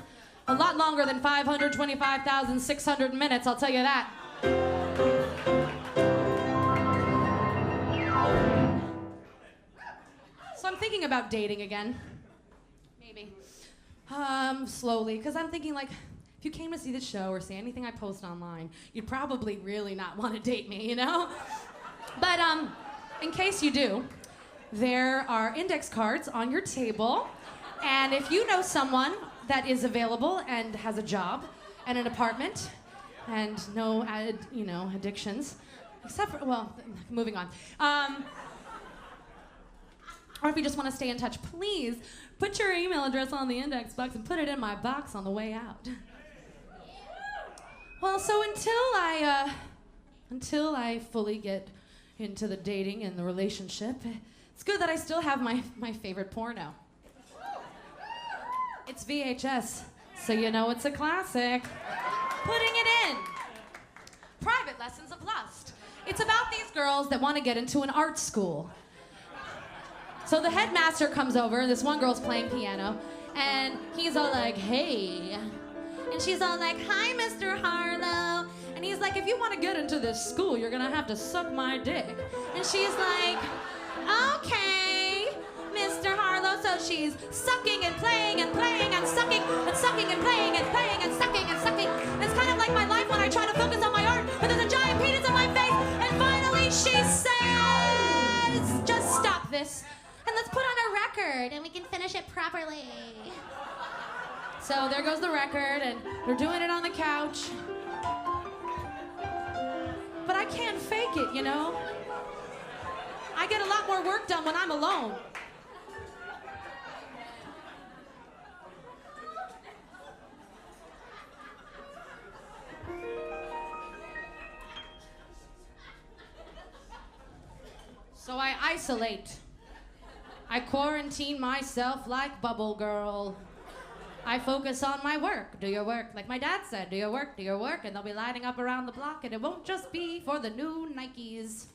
A lot longer than 525,600 minutes, I'll tell you that. So I'm thinking about dating again. Maybe. Slowly, because I'm thinking, like, if you came to see the show or see anything I post online, you'd probably really not want to date me, you know? But in case you do, there are index cards on your table, and if you know someone that is available and has a job and an apartment and no, addictions, except for, well, moving on. Or if you just want to stay in touch, please put your email address on the index box and put it in my box on the way out. Well, so until I fully get into the dating and the relationship, it's good that I still have my favorite porno. It's VHS, so you know it's a classic. Putting it in. Private Lessons of Lust. It's about these girls that want to get into an art school. So the headmaster comes over, this one girl's playing piano, and he's all like, hey. And she's all like, hi, Mr. Harlow. And he's like, if you want to get into this school, you're gonna have to suck my dick. And she's like, okay, Mr. Harlow. So she's sucking and playing and playing and sucking and sucking and playing and playing and sucking and sucking. It's kind of like my life when I try to focus on my art, but there's a giant penis in my face. And finally she says, just stop this. And let's put on a record and we can finish it properly. So there goes the record, and they're doing it on the couch. But I can't fake it, you know? I get a lot more work done when I'm alone. So I isolate. I quarantine myself like Bubble Girl. I focus on my work. Do your work. Like my dad said, do your work, and they'll be lining up around the block, and it won't just be for the new Nikes.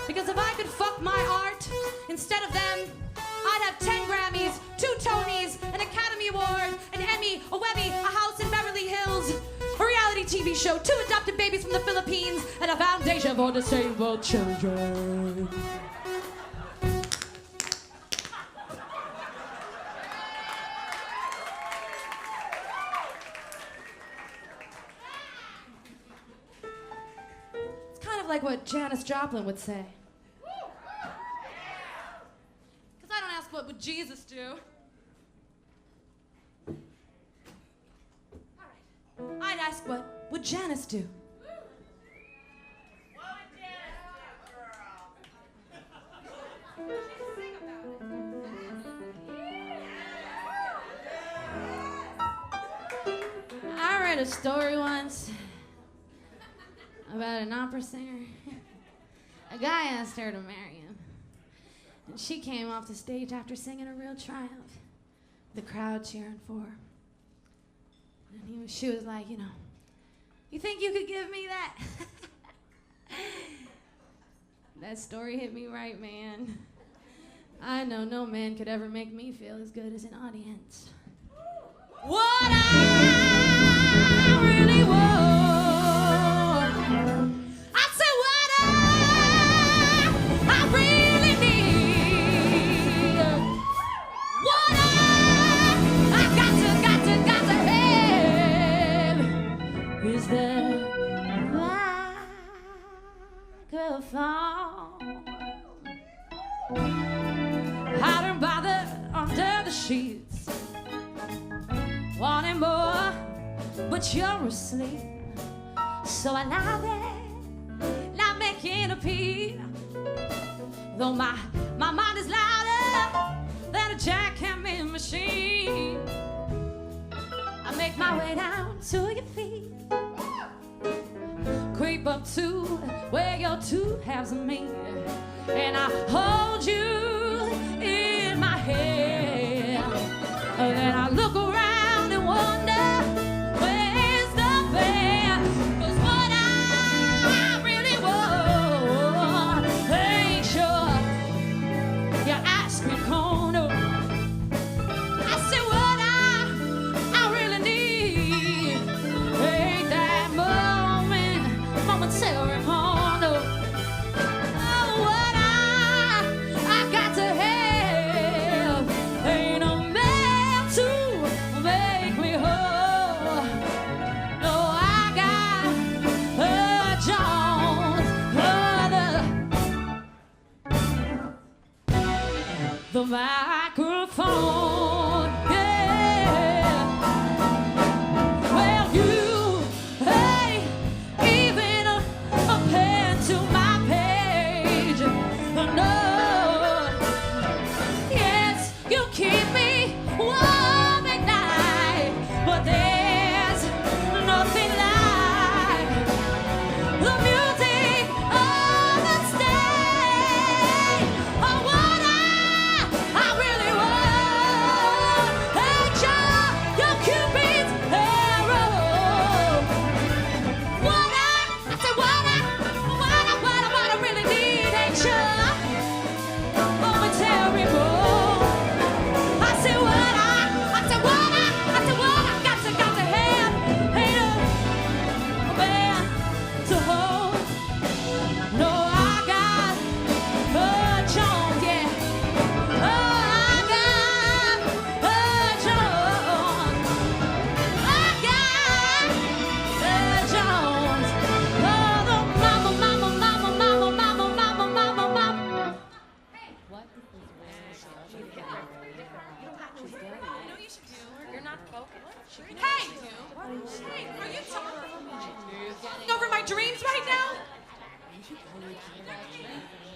Because if I could fuck my art instead of them, I'd have 10 Grammys, 2 Tonys, an Academy Award, an Emmy, a Webby, a house in Beverly Hills, a reality TV show, 2 adopted babies from the Philippines, and a foundation for disabled children. Like what Janis Joplin would say. Because I don't ask what would Jesus do. All right. I'd ask what would Janis do. What would Janis do, girl? She'd sing about it. I read a story once about an opera singer. A guy asked her to marry him, and she came off the stage after singing a real triumph, the crowd cheering for her. And she was like, you know, you think you could give me that? That story hit me right, man. I know no man could ever make me feel as good as an audience. What I really want, I said what I really need, what I got to have is that microphone. Hiding by under the sheets, wanting more, but you're asleep. So I lie there, not making a peep. Though my mind is louder than a jackhammering machine. I make my way down to your feet, creep up to where your 2 halves of me, and I hold you in my hand. And then I look around and wonder, where's the band? 'Cause what I really want ain't sure your ice cream corner. I said what I really need ain't that momentary mono. Oh, what I got to have ain't a man to make me whole. No, I got a Jones brother. The microphone, yeah. Well, you ain't even a pen to my page. No, yes, you keep me warm at night, but there's nothing like the music on the stage. Oh, what I really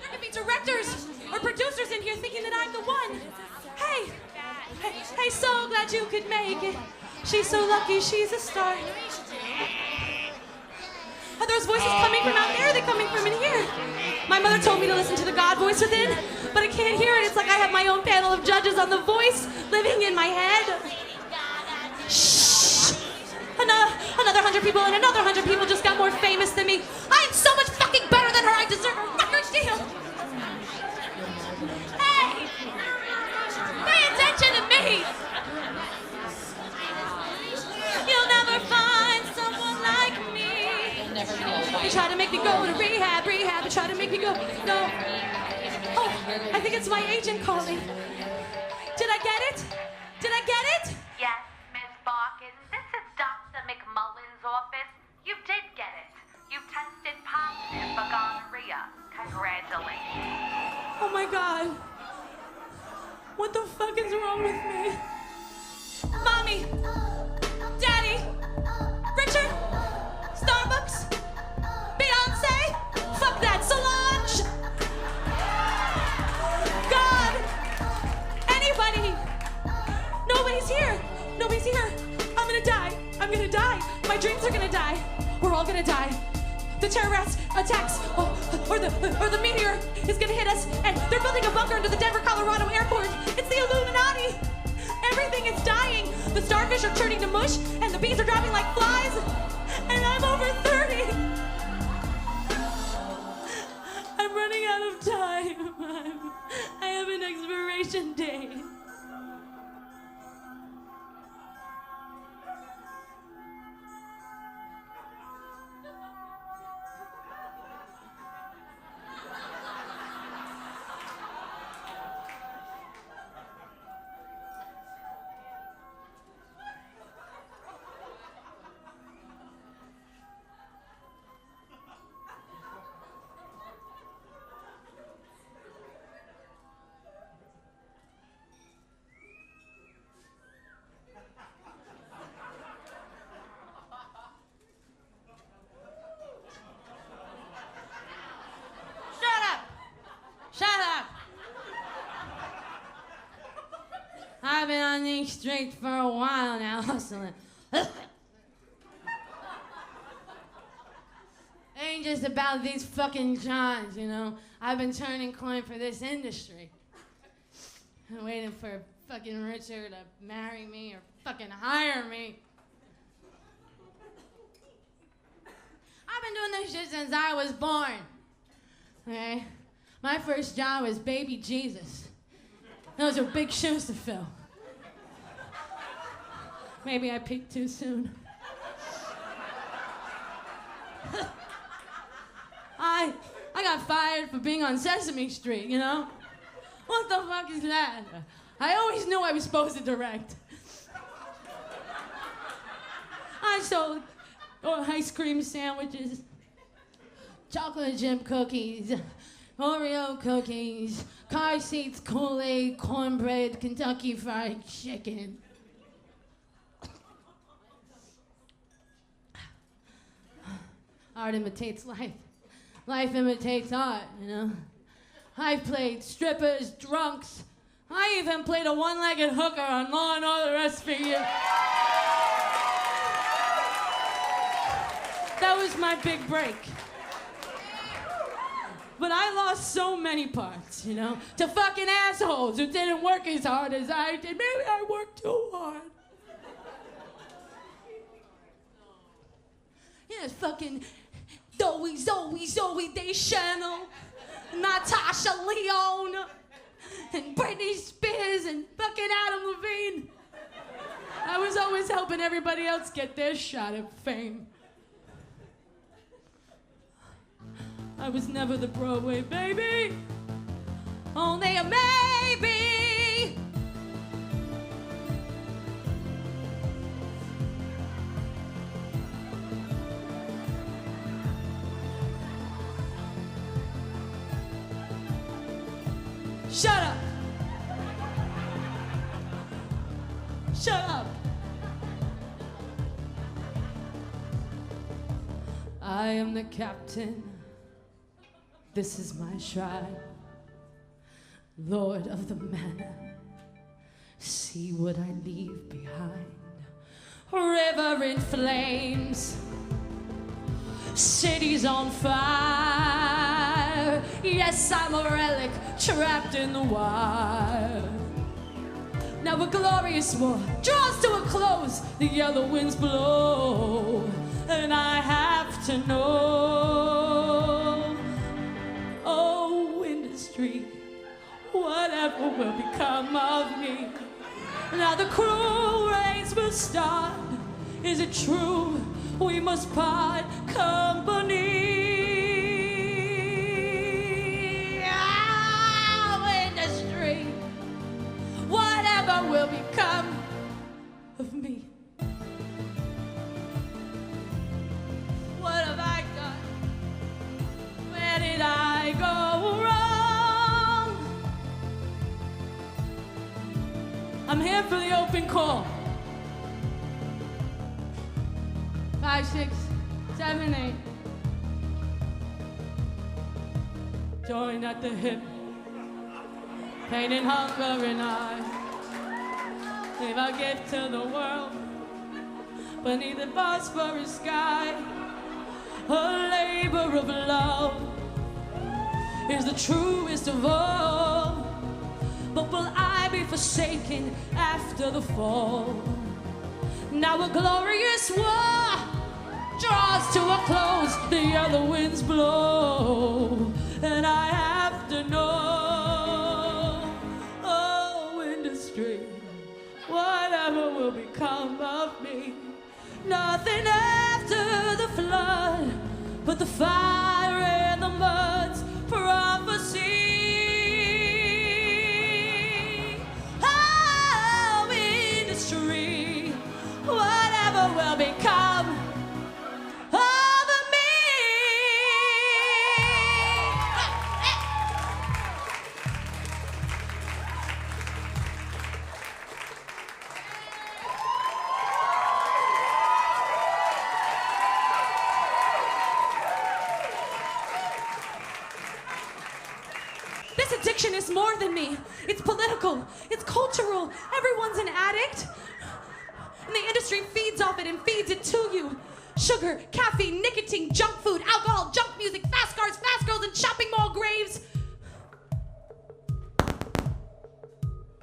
There could be directors or producers in here thinking that I'm the one. Hey, so glad you could make it. She's so lucky she's a star. Are those voices coming from out there or are they coming from in here? My mother told me to listen to the God voice within, but I can't hear it. It's like I have my own panel of judges on the voice living in my head. Shh. Another 100 people and another 100 people just got more famous than me. I am so much fucking better than her. I deserve a record deal. Hey, pay attention to me. You'll never find someone like me. They try to make me go to rehab. They try to make me go. Oh, I think it's my agent calling. Did I get it? Yes, Miss Barkin. This is Dr. McMullen's office. You did get it. You tested positive for gonorrhea. Congratulations. Oh my God. What the fuck is wrong with me? Mommy, Daddy, Richard, Starbucks, Beyonce, fuck that, Solange. God, anybody. Nobody's here. I'm gonna die. My dreams are gonna die. We're all gonna die. The terrorist attacks, or the meteor is gonna hit us, and they're building a bunker under the Denver, Colorado airport. It's the Illuminati. Everything is dying. The starfish are turning to mush, and the bees are dropping like flies. And I'm over 30. I'm running out of time. I have an expiration date. Shut up! I've been on these streets for a while now, hustling. Ain't just about these fucking jobs, you know? I've been turning coin for this industry. I'm waiting for fucking Richard to marry me or fucking hire me. I've been doing this shit since I was born. Okay? My first job was baby Jesus. Those are big shoes to fill. Maybe I peaked too soon. I got fired for being on Sesame Street, you know? What the fuck is that? I always knew I was supposed to direct. I sold ice cream sandwiches, chocolate chip cookies, Oreo cookies, car seats, Kool-Aid, cornbread, Kentucky Fried Chicken. Art imitates life. Life imitates art, you know? I've played strippers, drunks. I even played a one-legged hooker on Law and Order SVU. That was my big break. But I lost so many parts, you know, to fucking assholes who didn't work as hard as I did. Maybe I worked too hard. Yeah, fucking Zoe Deschanel, Natasha Lyonne, and Britney Spears, and fucking Adam Levine. I was always helping everybody else get their shot at fame. I was never the Broadway baby, only a maybe. Shut up. Shut up. I am the captain This is my shrine, Lord of the manor. See what I leave behind. River in flames, cities on fire. Yes, I'm a relic trapped in the wire. Now a glorious war draws to a close. The yellow winds blow, and I have to know. Oh, industry, whatever will become of me? Now the cruel rains will start. Is it true we must part company? Oh, industry, whatever will become of me? What have I done? Where did I go wrong? I'm here for the open call. 5, 6, 7, 8. Joined at the hip, pain and hunger and I gave a gift to the world beneath the phosphorus sky. A labor of love is the truest of all. But will I be forsaken after the fall? Now a glorious war draws to a close. The yellow winds blow, and I have to know. Oh, industry, whatever will become of me? Nothing after the flood but the fire and the mud's prophecy. Oh, industry, whatever will become of me? This addiction is more than me. It's political, it's cultural. Everyone's an addict. And the industry feeds off it and feeds it to you. Sugar, caffeine, nicotine, junk food, alcohol, junk music, fast cars, fast girls, and shopping mall graves.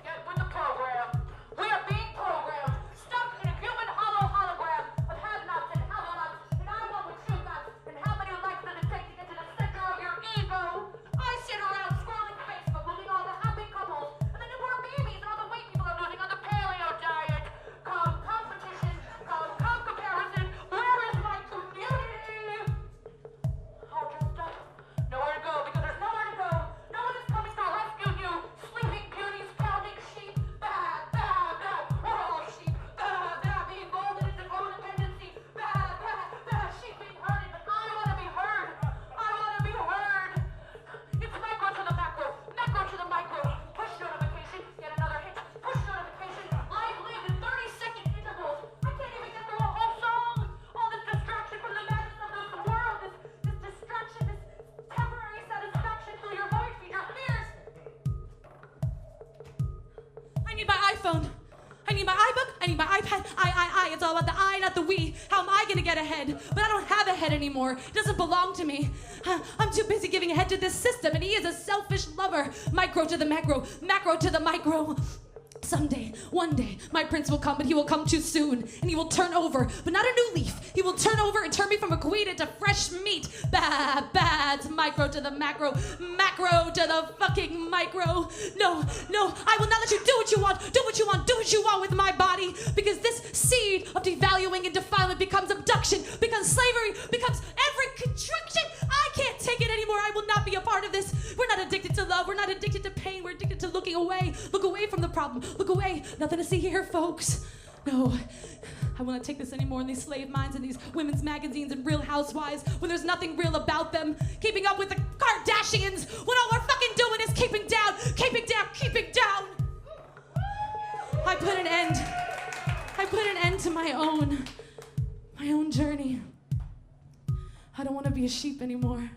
Get with the program. We are being programmed, stuck in a human hologram of have-nots and have-nots, and I want what you got, and how many lives does it take to get to the center of your ego? I sit around scrolling Facebook, looking at all the happy couples, and the newborn babies, and all the weight people are losing on the paleo diet. Come competition, come comparison, where is my community? All dressed up, nowhere to go, because there's nowhere to go. No one is coming to rescue you. Sleeping beauties, pounding sheep, bad, bad, bad. We're all sheep, bad, bad. Being golden is a codependency, bad, bad, bad. Sheep being herded, but I want to be heard. I want to be heard. It's micro to the macro to the micro. Push notification, get another hit. Push notification, live lived in 30-second intervals. I can't even get through a whole song. All this distraction from the madness of this world, this distraction, this temporary satisfaction till your void feed your fears. I need my iPhone. I need my iBook. I need my iPad. I. It's all about the I, not the we. How am I gonna get ahead? But I don't have a head anymore. It doesn't belong to me. I'm too busy giving a head to this system, and he is a selfish lover. Micro to the macro to the micro. Someday, one day, my prince will come, but he will come too soon, and he will turn over, but not a new leaf. He will turn over and turn me from a queen into fresh meat. Bad, bad, micro to the macro to the fucking micro. No, I will not let you do what you want, do what you want with my body, because this seed of devaluing and defilement becomes abduction, becomes slavery, becomes every contraction. I can't take it anymore. I will not be a part of this. We're not addicted to love. We're not addicted to pain. We're addicted to looking away. Look away from the problem. Look away. Nothing to see here, folks. No, I will not take this anymore in these slave minds and these women's magazines and Real Housewives when there's nothing real about them. Keeping up with the Kardashians when all we're fucking doing is keeping down. I put an end to my own journey. I don't want to be a sheep anymore.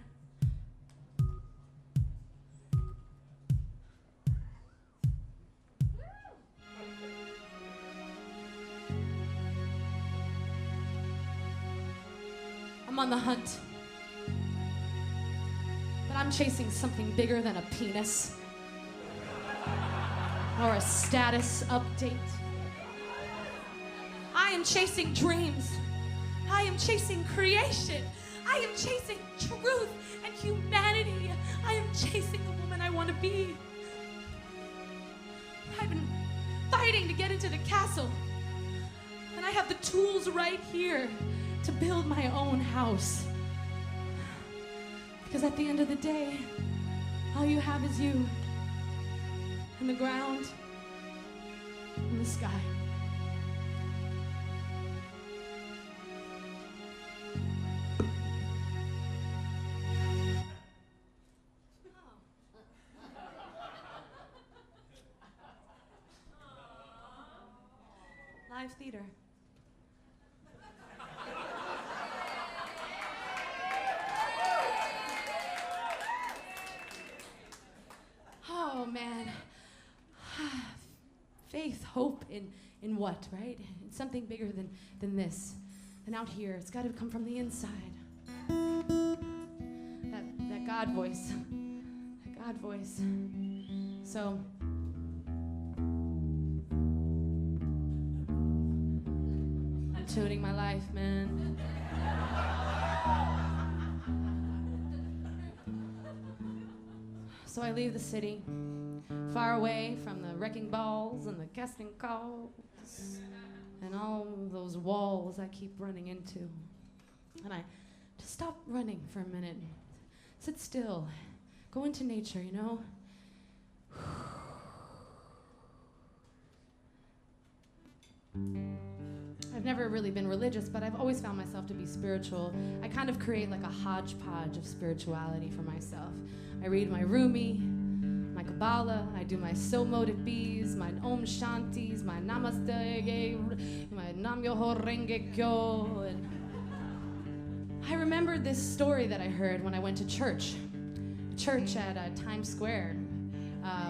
on the hunt. But I'm chasing something bigger than a penis or a status update. I am chasing dreams. I am chasing creation. I am chasing truth and humanity. I am chasing the woman I want to be. I've been fighting to get into the castle, and I have the tools right here to build my own house. Because at the end of the day, all you have is you, and the ground, and the sky. Live theater. Oh man. Faith, hope in what, right? In something bigger than this. And out here, it's got to come from the inside. That God voice. That God voice. So I'm tuning my life, man. So I leave the city, far away from the wrecking balls and the casting calls and all those walls I keep running into. And I just stop running for a minute, sit still, go into nature, you know? I've never really been religious, but I've always found myself to be spiritual. I kind of create like a hodgepodge of spirituality for myself. I read my Rumi, my Kabbalah, I do my So-Moted Bees, my Om Shantis, my Namaste, my Nam Myoho Renge Kyo. And I remembered this story that I heard when I went to church at Times Square,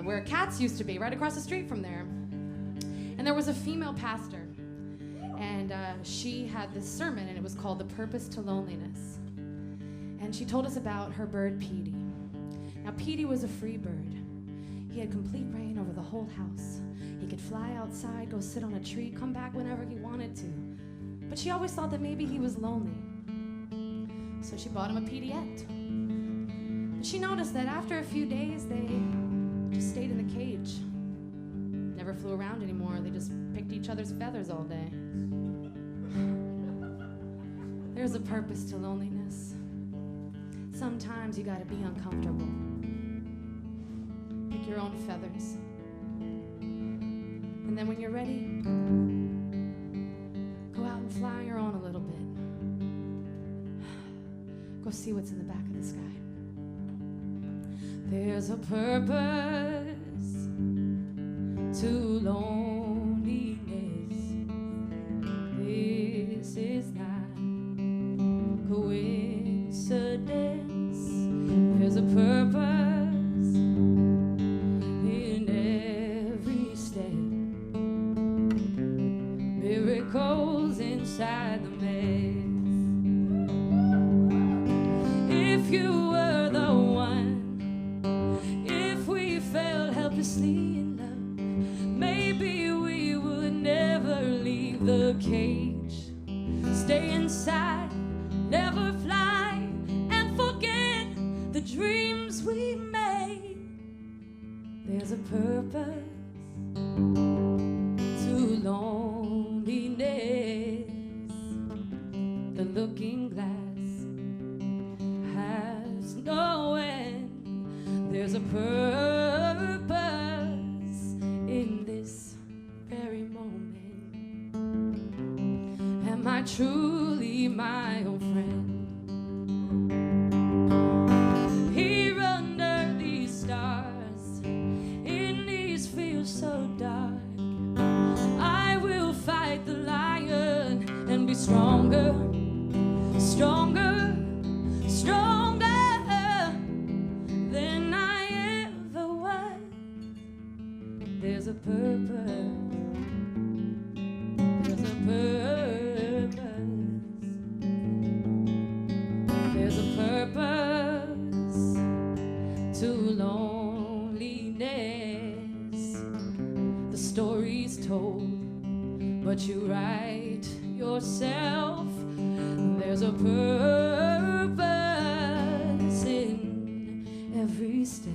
where Cats used to be, right across the street from there. And there was a female pastor. And she had this sermon, and it was called The Purpose to Loneliness. And she told us about her bird, Petey. Now, Petey was a free bird. He had complete reign over the whole house. He could fly outside, go sit on a tree, come back whenever he wanted to. But she always thought that maybe he was lonely. So she bought him a Peteyette. But she noticed that after a few days, they just stayed in the cage. Never flew around anymore. They just picked each other's feathers all day. There's a purpose to loneliness. Sometimes you gotta be uncomfortable. Pick your own feathers. And then when you're ready, go out and fly on your own a little bit. Go see what's in the back of the sky. There's a purpose to loneliness. This is not coincidence. There's a purpose in every step. Miracles inside the mess. If you were the one, if we fell helplessly in love, maybe we would never leave the cage. Stay inside, never fly, and forget the dreams we made. There's a purpose to loneliness. The looking glass has no end. There's a purpose in this very moment. Am I truly my own friend? Here under these stars, in these fields so dark, I will fight the lion and be stronger, stronger, stronger than I ever was. There's a purpose. There's a purpose. purpose to loneliness. The story's told, but you write yourself. There's a purpose in every step.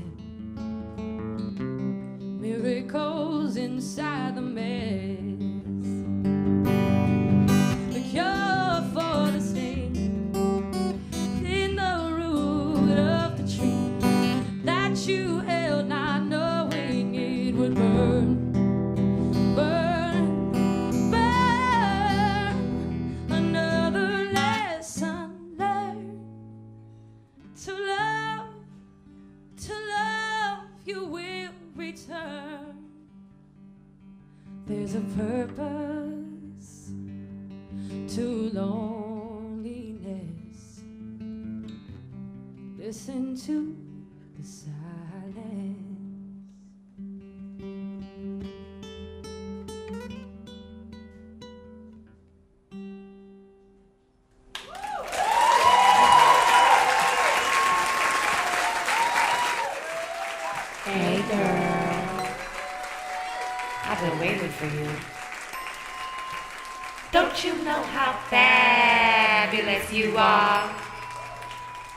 Miracles inside the mess. The cure for the sting in the root of the tree that you held, not knowing it would burn, burn, burn. Another lesson learned. To love, you will return. There's a purpose to loneliness. Listen to the silence. Hey girl, I've been waiting for you. Don't you know how fabulous you are?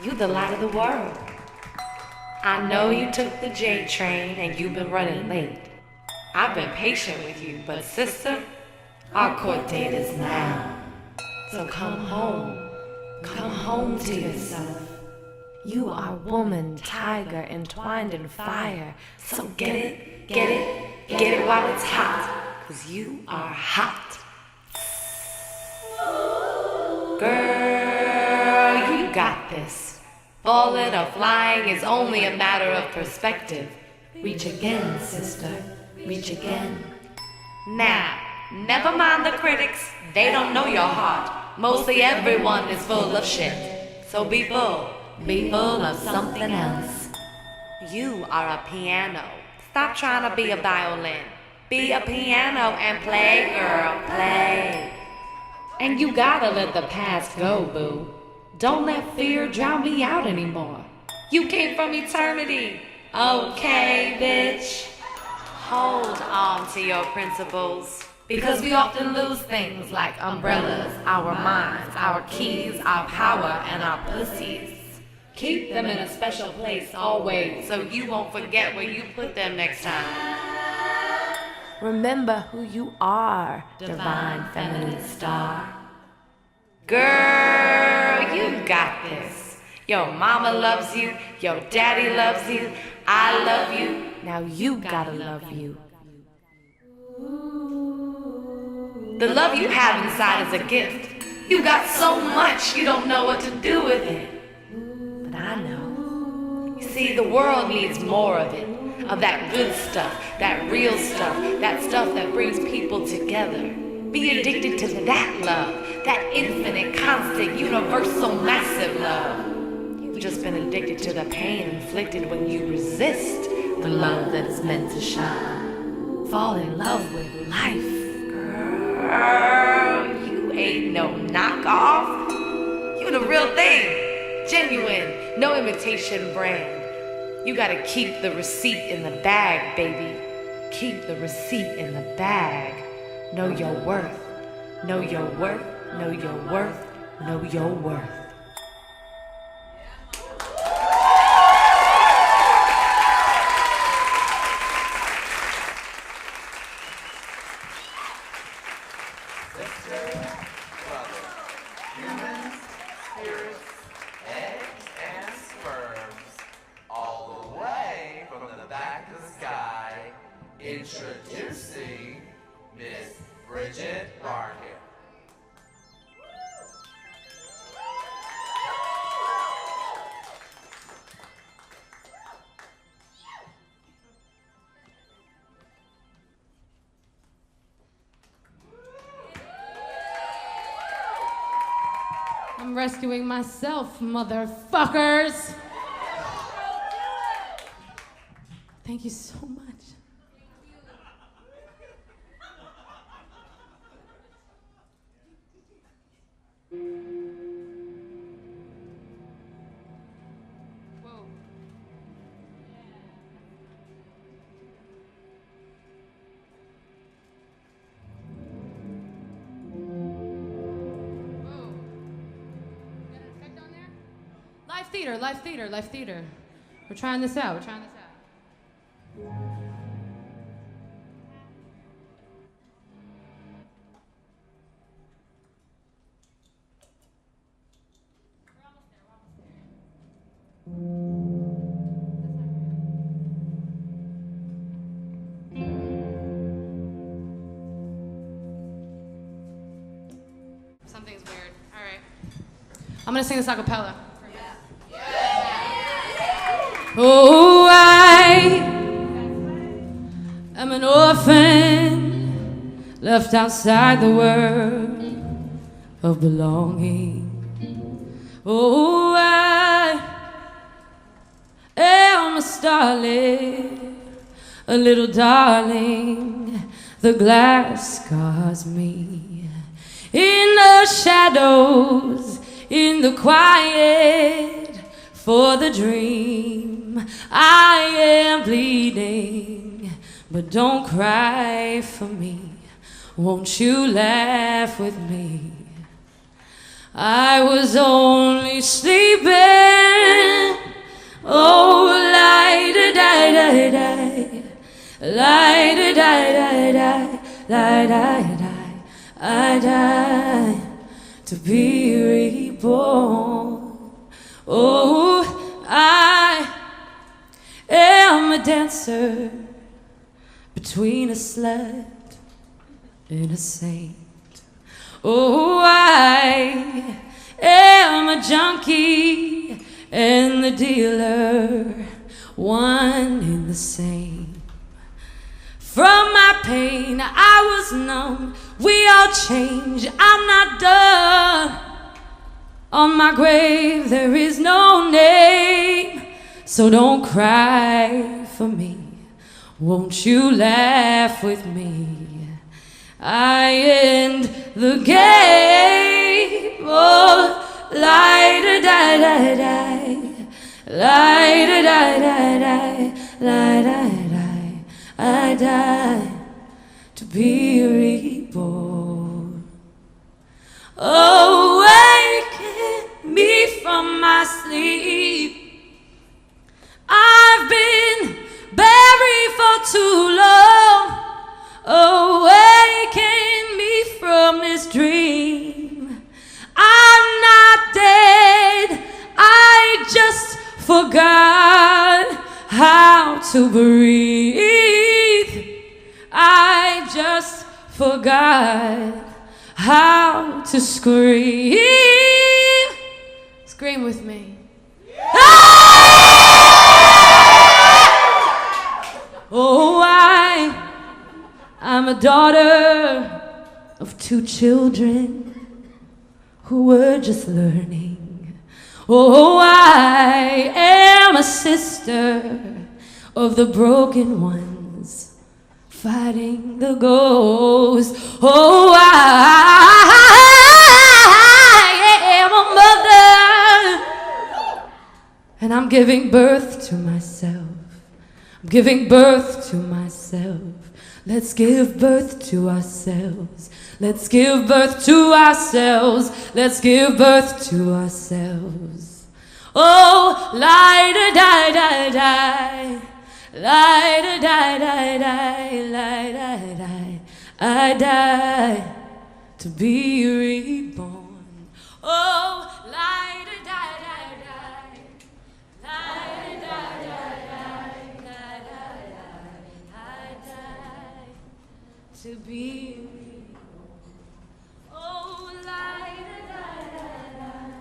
You the light of the world. I know you took the J train and you've been running late. I've been patient with you, but sister, our court date is now. So come home to yourself. You are woman, tiger, entwined in fire. So get it while it's hot. 'Cause you are hot. Girl, you got this. Falling or flying is only a matter of perspective. Reach again, sister, reach again. Now, never mind the critics, they don't know your heart. Mostly everyone is full of shit. So be full of something else. You are a piano. Stop trying to be a violin. Be a piano and play, girl, play. And you gotta let the past go, boo. Don't let fear drown me out anymore. You came from eternity. Okay, bitch. Hold on to your principles. Because we often lose things like umbrellas, our minds, our keys, our power, and our pussies. Keep them in a special place always so you won't forget where you put them next time. Remember who you are, divine feminine star. Girl, you got this. Your mama loves you, your daddy loves you, I love you. Now you gotta love you. The love you have inside is a gift. You got so much you don't know what to do with it. But I know. You see, the world needs more of it. Of that good stuff, that real stuff, that stuff that brings people together. Be addicted to that love, that infinite, constant, universal, massive love. You've just been addicted to the pain inflicted when you resist the love that is meant to shine. Fall in love with life, girl. You ain't no knockoff. You the real thing. Genuine, no imitation brand. You gotta keep the receipt in the bag, baby. Keep the receipt in the bag. Know your worth. Know your worth. Know your worth. Know your worth. Introducing Miss Bridget Barker. I'm rescuing myself, motherfuckers. Thank you so much. Live theater, live theater, live theater. We're trying this out, Something's weird. All right. I'm gonna sing this a cappella. Oh, I am an orphan left outside the world of belonging. Oh, I am a starlet, a little darling. The glass scars me in the shadows, in the quiet, for the dream. I am bleeding, but don't cry for me. Won't you laugh with me? I was only sleeping. Oh, lie-da-die-die-die, lie-da-die-die-die, lie-da-die, I die to be reborn. Oh, I am a dancer between a slut and a saint. Oh, I am a junkie and the dealer, one in the same. From my pain I was numb, we all change, I'm not done. On my grave there is no name, so don't cry for me. Won't you laugh with me? I end the game. Oh, lie-da-die-die-die, lie-da-die-die-die, lie-da-die, I die to be reborn. Oh, waken me from my sleep. I've been buried for too long. Awaken me from this dream. I'm not dead, I just forgot how to breathe. I just forgot how to scream. Scream with me. Oh, I'm a daughter of two children who were just learning. Oh, I am a sister of the broken ones fighting the ghost. Oh, I am a mother, and I'm giving birth to myself. I'm giving birth to myself. Let's give birth to ourselves. Let's give birth to ourselves. Let's give birth to ourselves. Oh, lie-da-die-die-die, lie-da-die-die-die, lie-da-die, I die to be reborn. Oh, lie-da-die-die-die, lie-da-die-die-die, lie-da-die, I die to be reborn. Oh, lie-da-die-die-die,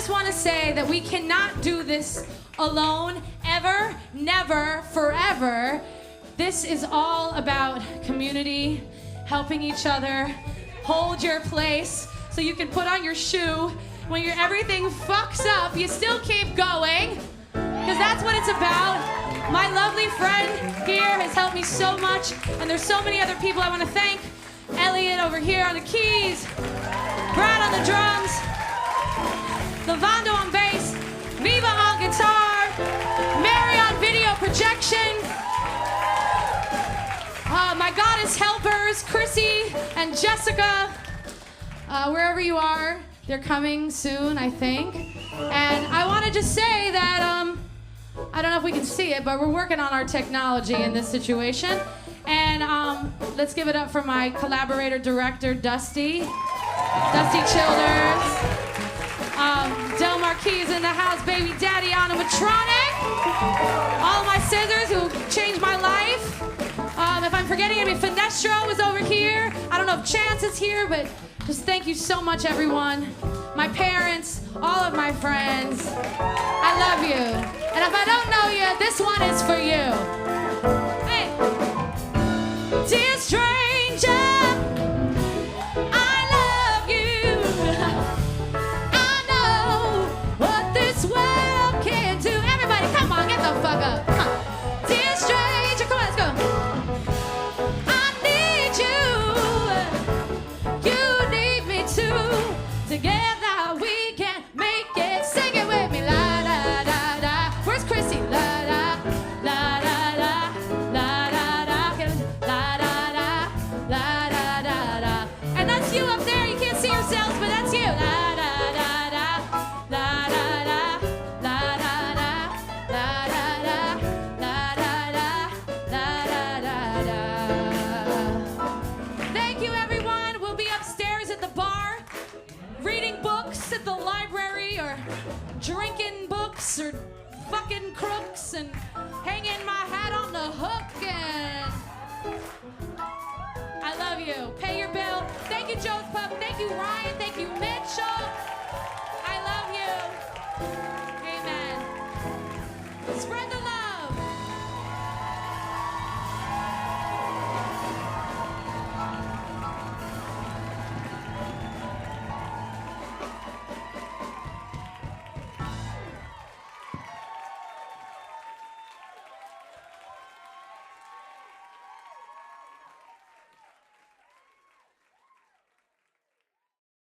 just want to say that we cannot do this alone, ever, never, forever. This is all about community, helping each other, hold your place so you can put on your shoe. When everything fucks up, you still keep going, because that's what it's about. My lovely friend here has helped me so much, and there's so many other people I want to thank. Elliot over here on the keys, Brad on the drums, Lavando on bass, Viva on guitar, Mary on video projection, my goddess helpers, Chrissy and Jessica, wherever you are, they're coming soon, I think. And I want to just say that, I don't know if we can see it, but we're working on our technology in this situation. And let's give it up for my collaborator director, Dusty Childers. Del Marquis in the house, baby daddy animatronic. All my scissors who changed my life. If I'm forgetting any, Finestro is over here. I don't know if Chance is here, but just thank you so much, everyone. My parents, all of my friends. I love you. And if I don't know you, this one is for you. Hey. Dear stranger, I love you. I know what this world can do. Everybody, come on, get the fuck up. Come on. Dear stranger, come on, let's go. I need you. You need me too. Together we can make it. Sing it with me, la da da da. Where's Chrissy? La da la da da la da da la da da la da da da. And that's you up there. You can't see yourselves, but that's you. La da da da la da da la da da la da da la da da la da da. Thank you, everyone. We'll be upstairs at the bar, reading books at the library, or drinking books, or fucking crooks, and hanging my hat on the hook. And I love you.